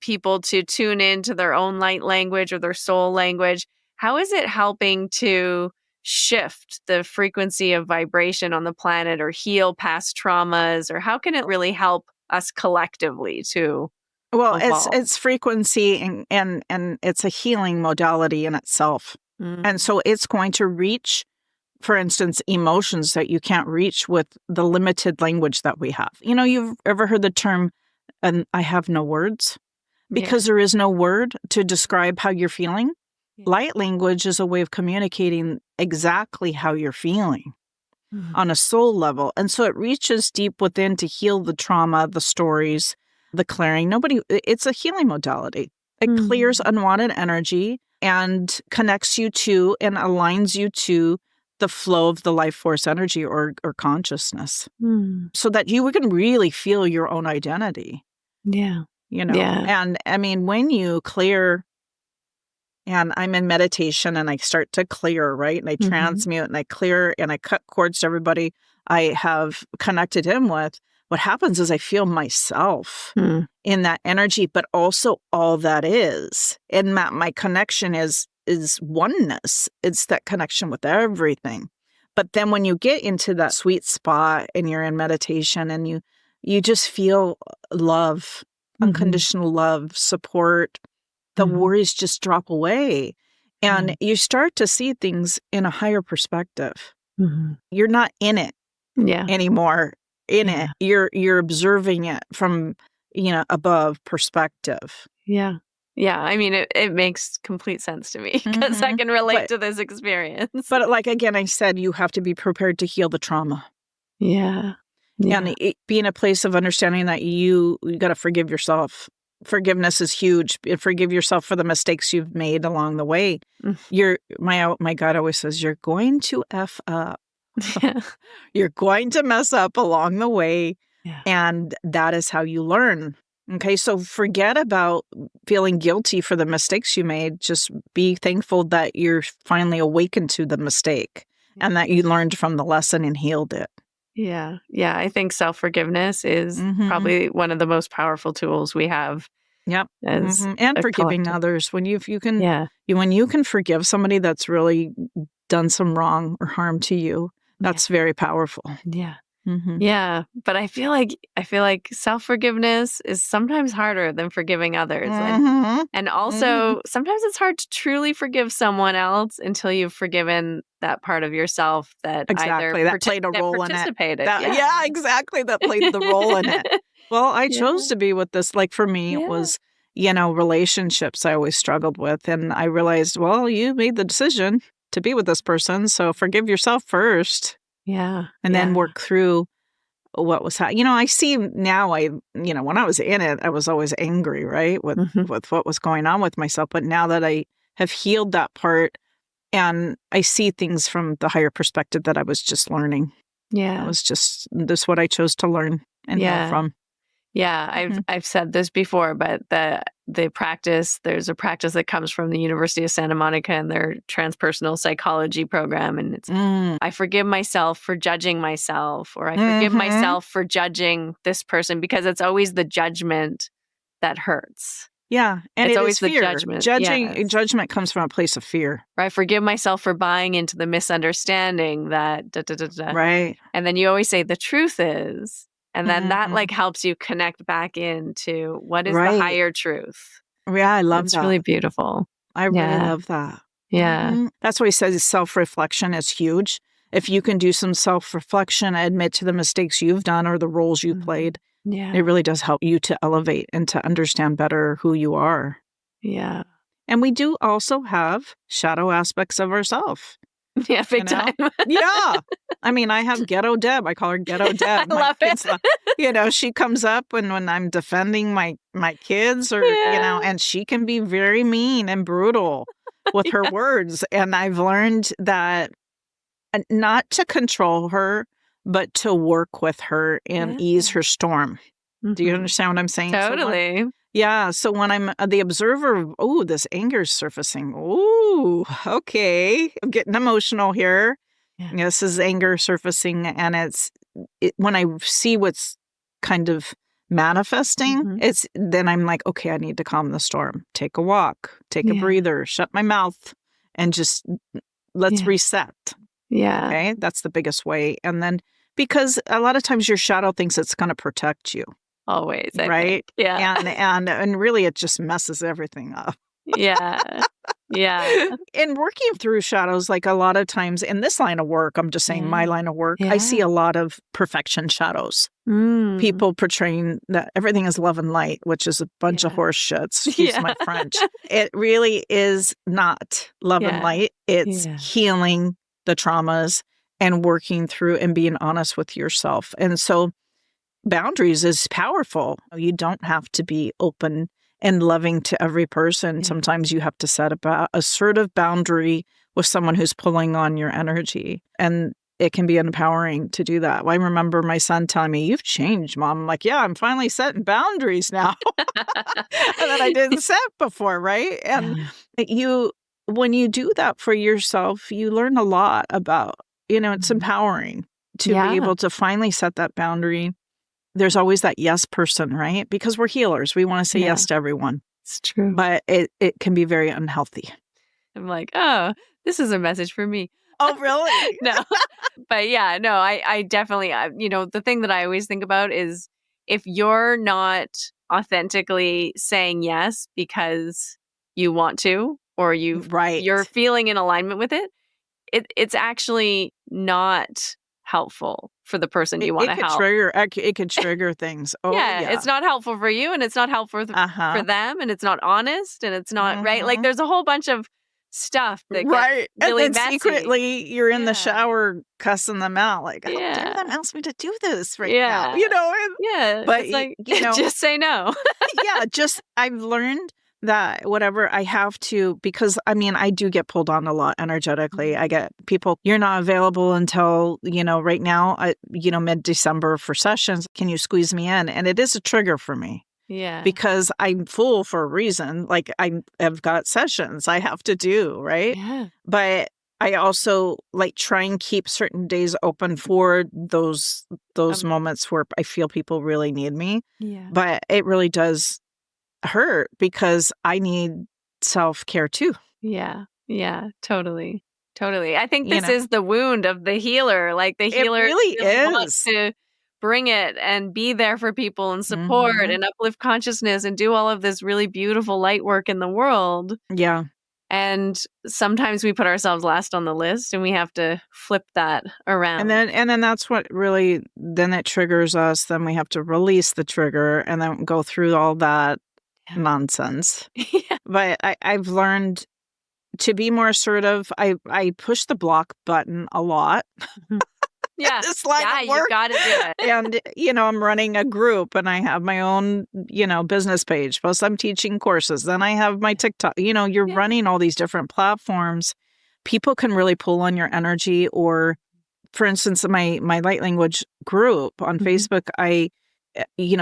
people to tune into their own light language or their soul language, how is it helping to shift the frequency of vibration on the planet or heal past traumas, or how can it really help us collectively to evolve? It's frequency and it's a healing modality in itself. And so it's going to reach, for instance, emotions that you can't reach with the limited language that we have. You've ever heard the term, I have no words? Because there is no word to describe how you're feeling. Light language is a way of communicating exactly how you're feeling on a soul level. And so it reaches deep within to heal the trauma, the stories, the clearing. It's a healing modality. It clears unwanted energy and connects you to and aligns you to the flow of the life force energy or consciousness so that you can really feel your own identity. Yeah. And I mean, when you clear, and I'm in meditation and I start to clear, right? And I transmute and I clear and I cut cords to everybody I have connected in with. What happens is I feel myself in that energy, but also all that is. And my connection is oneness. It's that connection with everything. But then when you get into that sweet spot and you're in meditation and you just feel love, unconditional love, support, the worries just drop away. And you start to see things in a higher perspective. You're not in it anymore. It. You're observing it from, above perspective. Yeah. Yeah. I mean, it makes complete sense to me because I can relate to this experience. But like, again, I said, you have to be prepared to heal the trauma. Yeah. And be in a place of understanding that you got to forgive yourself. Forgiveness is huge. Forgive yourself for the mistakes you've made along the way. My God always says, you're going to F up. You're going to mess up along the way. Yeah. And that is how you learn. Okay, so forget about feeling guilty for the mistakes you made. Just be thankful that you're finally awakened to the mistake and that you learned from the lesson and healed it. Yeah. Yeah. I think self-forgiveness is probably one of the most powerful tools we have. Yep. And forgiving others. When you can forgive somebody that's really done some wrong or harm to you. That's very powerful. Yeah. Mm-hmm. Yeah. But I feel like self-forgiveness is sometimes harder than forgiving others. Mm-hmm. And also sometimes it's hard to truly forgive someone else until you've forgiven that part of yourself that Exactly. either That played a role in it. Yeah, Exactly. That played the role in it. Well, I chose to be with this. Like for me, it was, relationships I always struggled with. And I realized, well, you made the decision to be with this person. So forgive yourself first. Yeah. And then work through what was happening. I see now, when I was in it, I was always angry, right? With what was going on with myself. But now that I have healed that part and I see things from the higher perspective that I was just learning. Yeah. That was just this what I chose to learn and heal from. Yeah, I've said this before, but the practice, there's a practice that comes from the University of Santa Monica and their transpersonal psychology program. And it's, I forgive myself for judging myself, or I forgive myself for judging this person, because it's always the judgment that hurts. Yeah. And it's always the fear. judgment. Judgment comes from a place of fear. Or I forgive myself for buying into the misunderstanding that Right. And then you always say the truth is. And then that helps you connect back into what is the higher truth. Yeah, I love that. It's really beautiful. I really love that. Yeah. That's why he says self-reflection is huge. If you can do some self-reflection, admit to the mistakes you've done or the roles you played, it really does help you to elevate and to understand better who you are. Yeah. And we do also have shadow aspects of ourselves. Yeah, big time. Yeah. I mean, I have Ghetto Deb. I call her Ghetto Deb. I love it. She comes up when I'm defending my kids or, and she can be very mean and brutal with her words. And I've learned that not to control her, but to work with her and ease her storm. Do you understand what I'm saying? Totally. So when I'm the observer of, this anger is surfacing. Oh, okay. I'm getting emotional here. Yeah. This is anger surfacing. And when I see what's kind of manifesting, then I'm like, okay, I need to calm the storm. Take a walk, take a breather, shut my mouth, and just let's reset. Yeah. Okay. That's the biggest way. And then, because a lot of times your shadow thinks it's going to protect you. Always, I right? think. Yeah. And really it just messes everything up. Yeah. Yeah. In working through shadows, like a lot of times in this line of work, I'm just saying my line of work, I see a lot of perfection shadows. People portraying that everything is love and light, which is a bunch of horse shit, excuse my French. It really is not love and light. It's healing the traumas and working through and being honest with yourself. And so boundaries is powerful. You don't have to be open and loving to every person. Sometimes you have to set a assertive boundary with someone who's pulling on your energy. And it can be empowering to do that. Well, I remember my son telling me, "You've changed, Mom." I'm like, yeah, I'm finally setting boundaries now. that I didn't set before, right? And when you do that for yourself, you learn a lot about, it's empowering to be able to finally set that boundary. There's always that yes person, right? Because we're healers. We want to say yes to everyone. It's true. But it can be very unhealthy. I'm like, oh, this is a message for me. Oh, really? No. But yeah, no, I definitely, the thing that I always think about is if you're not authentically saying yes because you want to, or you're feeling in alignment with it, it's actually not helpful for the person you want to help. It could trigger things. Oh, yeah. It's not helpful for you, and it's not helpful for them, and it's not honest, and it's not right. Like there's a whole bunch of stuff that gets really and then messy. Secretly you're in the shower cussing them out, like, how dare them ask me to do this right now? But it's like, just say no. I've learned that whatever I have to, because I do get pulled on a lot energetically. I get people, you're not available until, right now, mid-December for sessions. Can you squeeze me in? And it is a trigger for me. Yeah. Because I'm full for a reason. Like I've got sessions I have to do, right? Yeah. But I also try and keep certain days open for those moments where I feel people really need me. Yeah. But it really does hurt because I need self-care too. Yeah. Yeah, totally. Totally. I think this is the wound of the healer. Like the healer really wants to bring it and be there for people and support and uplift consciousness and do all of this really beautiful light work in the world. Yeah. And sometimes we put ourselves last on the list and we have to flip that around. And then that's what really, then it triggers us. Then we have to release the trigger and then go through all that nonsense. But I've learned to be more assertive. I push the block button a lot. Yeah. This line of work. You got to do it. And, I'm running a group and I have my own, business page. Plus I'm teaching courses. Then I have my TikTok. You're running all these different platforms. People can really pull on your energy. Or, for instance, my light language group on Facebook,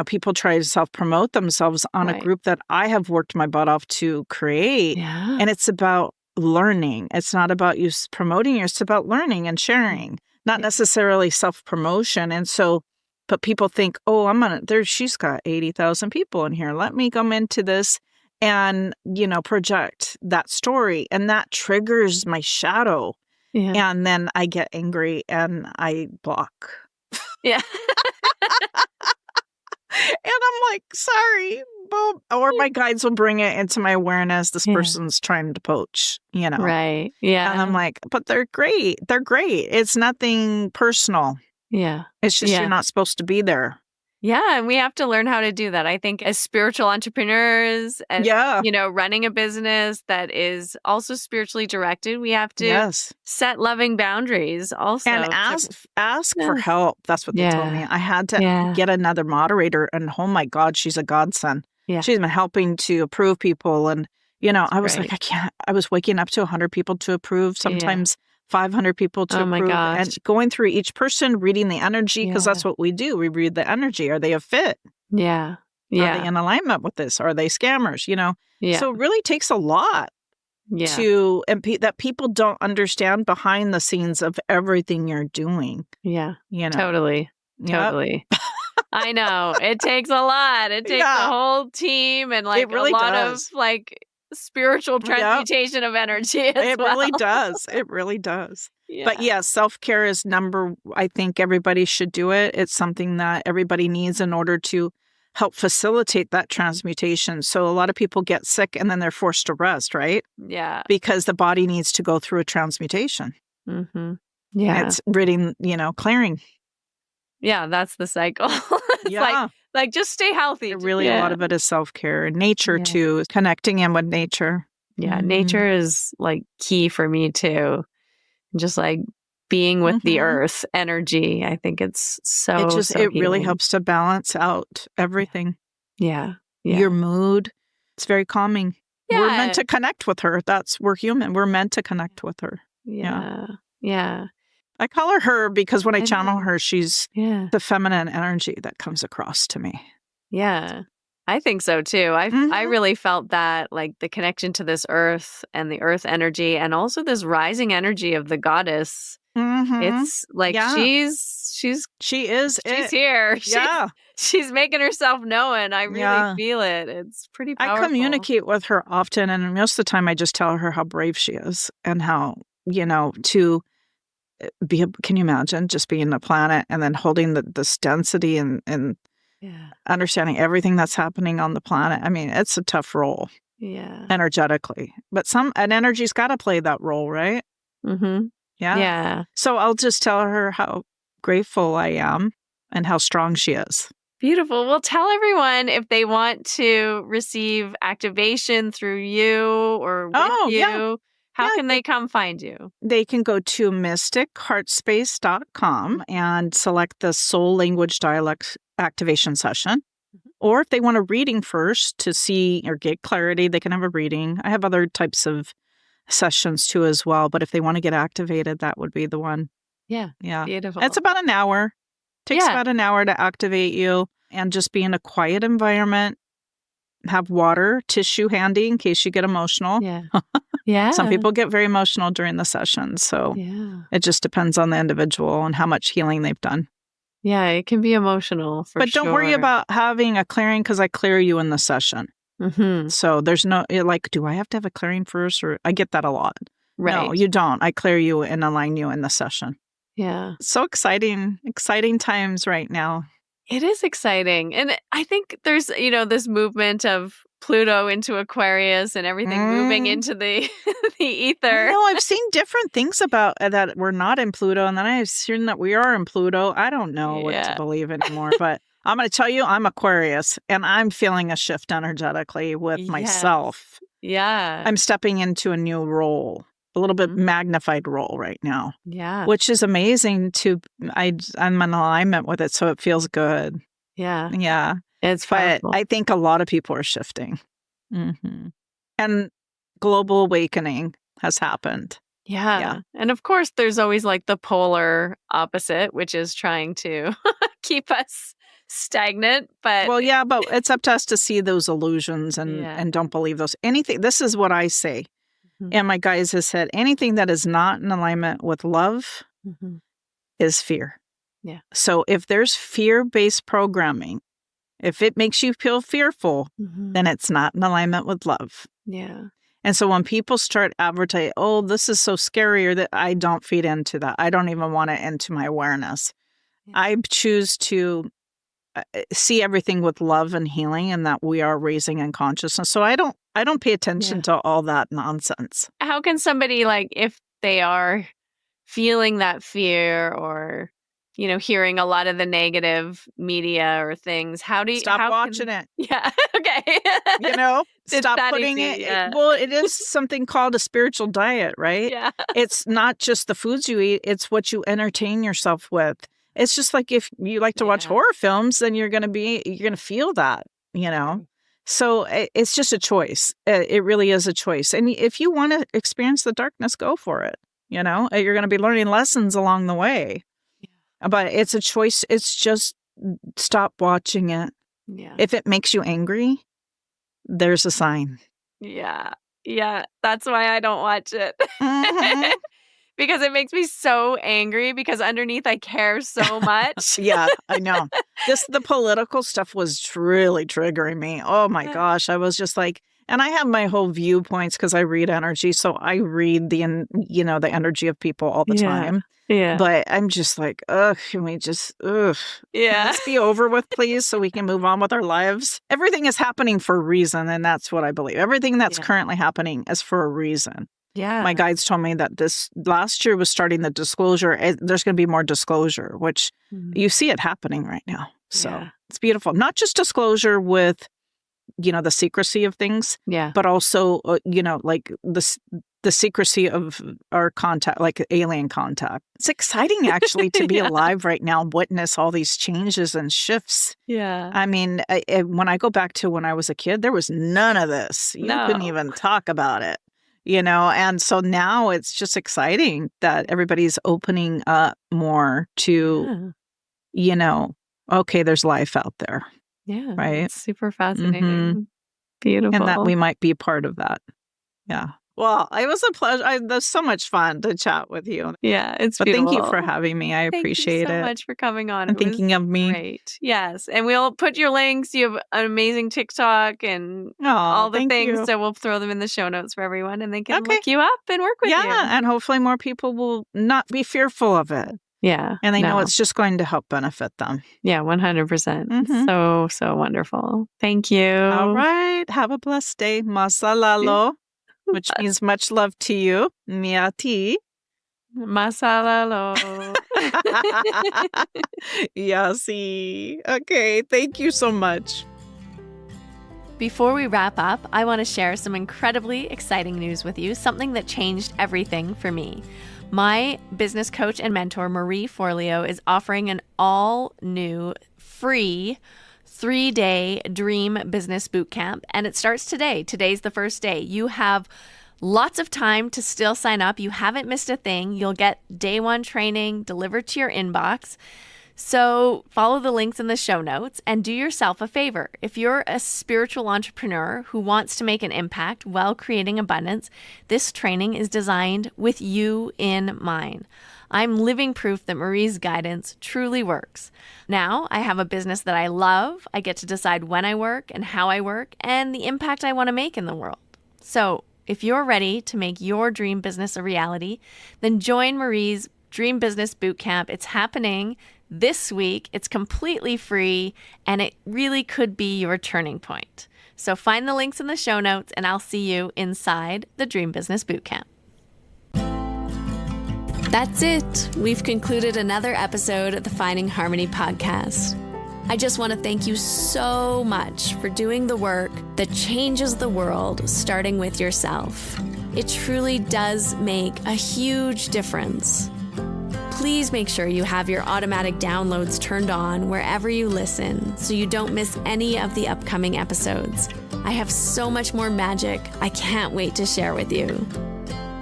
people try to self-promote themselves on a group that I have worked my butt off to create. Yeah. And it's about learning. It's not about you promoting it's about learning and sharing. Not necessarily self-promotion. And so, but people think, oh, she's got 80,000 people in here. Let me come into this and, project that story. And that triggers my shadow. Yeah. And then I get angry and I block. Yeah. And I'm like, sorry. Or my guides will bring it into my awareness. This person's trying to poach, Right. Yeah. And I'm like, but they're great. They're great. It's nothing personal. Yeah. It's just you're not supposed to be there. Yeah. And we have to learn how to do that. I think as spiritual entrepreneurs and, running a business that is also spiritually directed, we have to set loving boundaries also. And ask for help. That's what they told me. I had to get another moderator and oh my God, she's a godsend. Yeah. She's been helping to approve people. And, I was like, I can't. I was waking up to 100 people to approve, sometimes 500 people to approve. My gosh. And going through each person, reading the energy, because that's what we do. We read the energy. Are they a fit? Yeah. Are they in alignment with this? Are they scammers? Yeah. So it really takes a lot that people don't understand behind the scenes of everything you're doing. Yeah. Totally. Totally. I know. It takes a lot. It takes a whole team and a lot of spiritual transmutation of energy as well. Really does. It really does. Yeah. But self-care is I think everybody should do it. It's something that everybody needs in order to help facilitate that transmutation. So a lot of people get sick and then they're forced to rest, right? Yeah. Because the body needs to go through a transmutation. Mm-hmm. Yeah. It's ridding, clearing. Yeah, that's the cycle. It's like just stay healthy. Really, a lot of it is self-care. Nature, too, connecting in with nature. Yeah, nature is key for me, too. Just being with the earth energy. I think it's it really helps to balance out everything. Yeah. Your mood. It's very calming. Yeah. We're meant to connect with her. We're human. We're meant to connect with her. Yeah. I call her because when I channel her, she's the feminine energy that comes across to me. Yeah. I think so too. I really felt that the connection to this earth and the earth energy and also this rising energy of the goddess. It's she's here. She's making herself known. I really feel it. It's pretty powerful. I communicate with her often, and most of the time I just tell her how brave she is and how, to can you imagine just being a planet and then holding this density and understanding everything that's happening on the planet? I mean, it's a tough role. Yeah. Energetically. But an energy's got to play that role, right? Mm-hmm. Yeah. Yeah. So I'll just tell her how grateful I am and how strong she is. Beautiful. Well, tell everyone if they want to receive activation through you or with you. Yeah. How can they come find you? They can go to mysticheartspace.com and select the Soul Language Dialect Activation Session. Or if they want a reading first to see or get clarity, they can have a reading. I have other types of sessions too as well. But if they want to get activated, that would be the one. Yeah. Beautiful. It's about an hour. Takes about an hour to activate you and just be in a quiet environment. Have water, tissue handy in case you get emotional. Yeah. Some people get very emotional during the session. So it just depends on the individual and how much healing they've done. Yeah, it can be emotional for But don't worry about having a clearing because I clear you in the session. So there's no, do I have to have a clearing first? Or I get that a lot. Right. No, you don't. I clear you and align you in the session. Yeah. So exciting times right now. It is exciting. And I think there's, this movement of Pluto into Aquarius and everything moving into the the ether. No, I've seen different things about that we're not in Pluto, and then I've seen that we are in Pluto. I don't know what to believe anymore, but I'm going to tell you, I'm Aquarius, and I'm feeling a shift energetically with myself. Yeah. I'm stepping into a new role, a little bit magnified role right now. Yeah. Which is amazing I'm in alignment with it, so it feels good. Yeah. Yeah. It's powerful. But I think a lot of people are shifting. Mm-hmm. And global awakening has happened. Yeah. And of course, there's always like the polar opposite, which is trying to keep us stagnant. But well, yeah, but it's up to us to see those illusions and don't believe those. This is what I say. And my guides have said, anything that is not in alignment with love is fear. Yeah. So if there's fear-based programming, if it makes you feel fearful, then it's not in alignment with love. Yeah. And so when people start advertising, oh, this is so scary, or that, I don't feed into that. I don't even want it into my awareness. Yeah. I choose to see everything with love and healing, and that we are raising in consciousness. So I don't pay attention to all that nonsense. How can somebody, like, if they are feeling that fear or, hearing a lot of the negative media or things, how watching it? Yeah. Okay. Stop putting it. Yeah. Well, it is something called a spiritual diet, right? Yeah. It's not just the foods you eat, it's what you entertain yourself with. It's just like if you like to watch horror films, then you're going to feel that, So it's just a choice. It really is a choice. And if you want to experience the darkness, go for it. You're going to be learning lessons along the way. Yeah. But it's a choice. It's just stop watching it. Yeah. If it makes you angry, there's a sign. Yeah. Yeah. That's why I don't watch it. Because it makes me so angry because underneath I care so much. Yeah, I know. The political stuff was really triggering me. Oh my gosh. I was just like, and I have my whole viewpoints because I read energy. So I read the energy of people all the time. Yeah. But I'm just like, can we just, Can this be over with, please, so we can move on with our lives? Everything is happening for a reason. And that's what I believe. Everything that's currently happening is for a reason. Yeah. My guides told me that this last year was starting the disclosure. There's going to be more disclosure, which you see it happening right now. So it's beautiful. Not just disclosure with, the secrecy of things, but also, like the secrecy of our contact, like alien contact. It's exciting actually to be alive right now, witness all these changes and shifts. Yeah. I mean, when I go back to when I was a kid, there was none of this. You couldn't even talk about it. And so now it's just exciting that everybody's opening up more to, okay, there's life out there. Yeah. Right. It's super fascinating. Beautiful. And that we might be part of that. Yeah. Well, it was a pleasure. It was so much fun to chat with you. Yeah, it's But beautiful. thank you for having me. I appreciate it. Thank you so much for coming on. And thinking of me. Great. Yes. And we'll put your links. You have an amazing TikTok and all the things. You. So we'll throw them in the show notes for everyone and they can look you up and work with you. Yeah. And hopefully more people will not be fearful of it. Yeah. And they know it's just going to help benefit them. Yeah, 100%. So wonderful. Thank you. All right. Have a blessed day. Masalalo. Which means much love to you. Miati. Masalalo. Yasi. Okay, thank you so much. Before we wrap up, I want to share some incredibly exciting news with you, something that changed everything for me. My business coach and mentor, Marie Forleo, is offering an all-new, free 3-day Dream Business Bootcamp, and it starts today. Today's the first day. You have lots of time to still sign up. You haven't missed a thing. You'll get day one training delivered to your inbox. So follow the links in the show notes and do yourself a favor. If you're a spiritual entrepreneur who wants to make an impact while creating abundance, this training is designed with you in mind. I'm living proof that Marie's guidance truly works. Now I have a business that I love. I get to decide when I work and how I work and the impact I want to make in the world. So if you're ready to make your dream business a reality, then join Marie's Dream Business Bootcamp. It's happening this week. It's completely free, and it really could be your turning point. So find the links in the show notes, and I'll see you inside the Dream Business Bootcamp. That's it. We've concluded another episode of the Finding Harmony podcast. I just want to thank you so much for doing the work that changes the world, starting with yourself. It truly does make a huge difference. Please make sure you have your automatic downloads turned on wherever you listen so you don't miss any of the upcoming episodes. I have so much more magic I can't wait to share with you.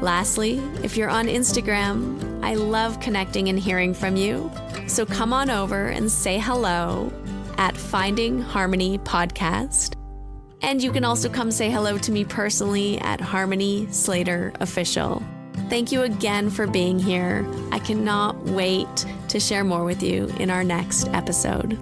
Lastly, if you're on Instagram, I love connecting and hearing from you. So come on over and say hello at Finding Harmony Podcast. And you can also come say hello to me personally at Harmony Slater Official. Thank you again for being here. I cannot wait to share more with you in our next episode.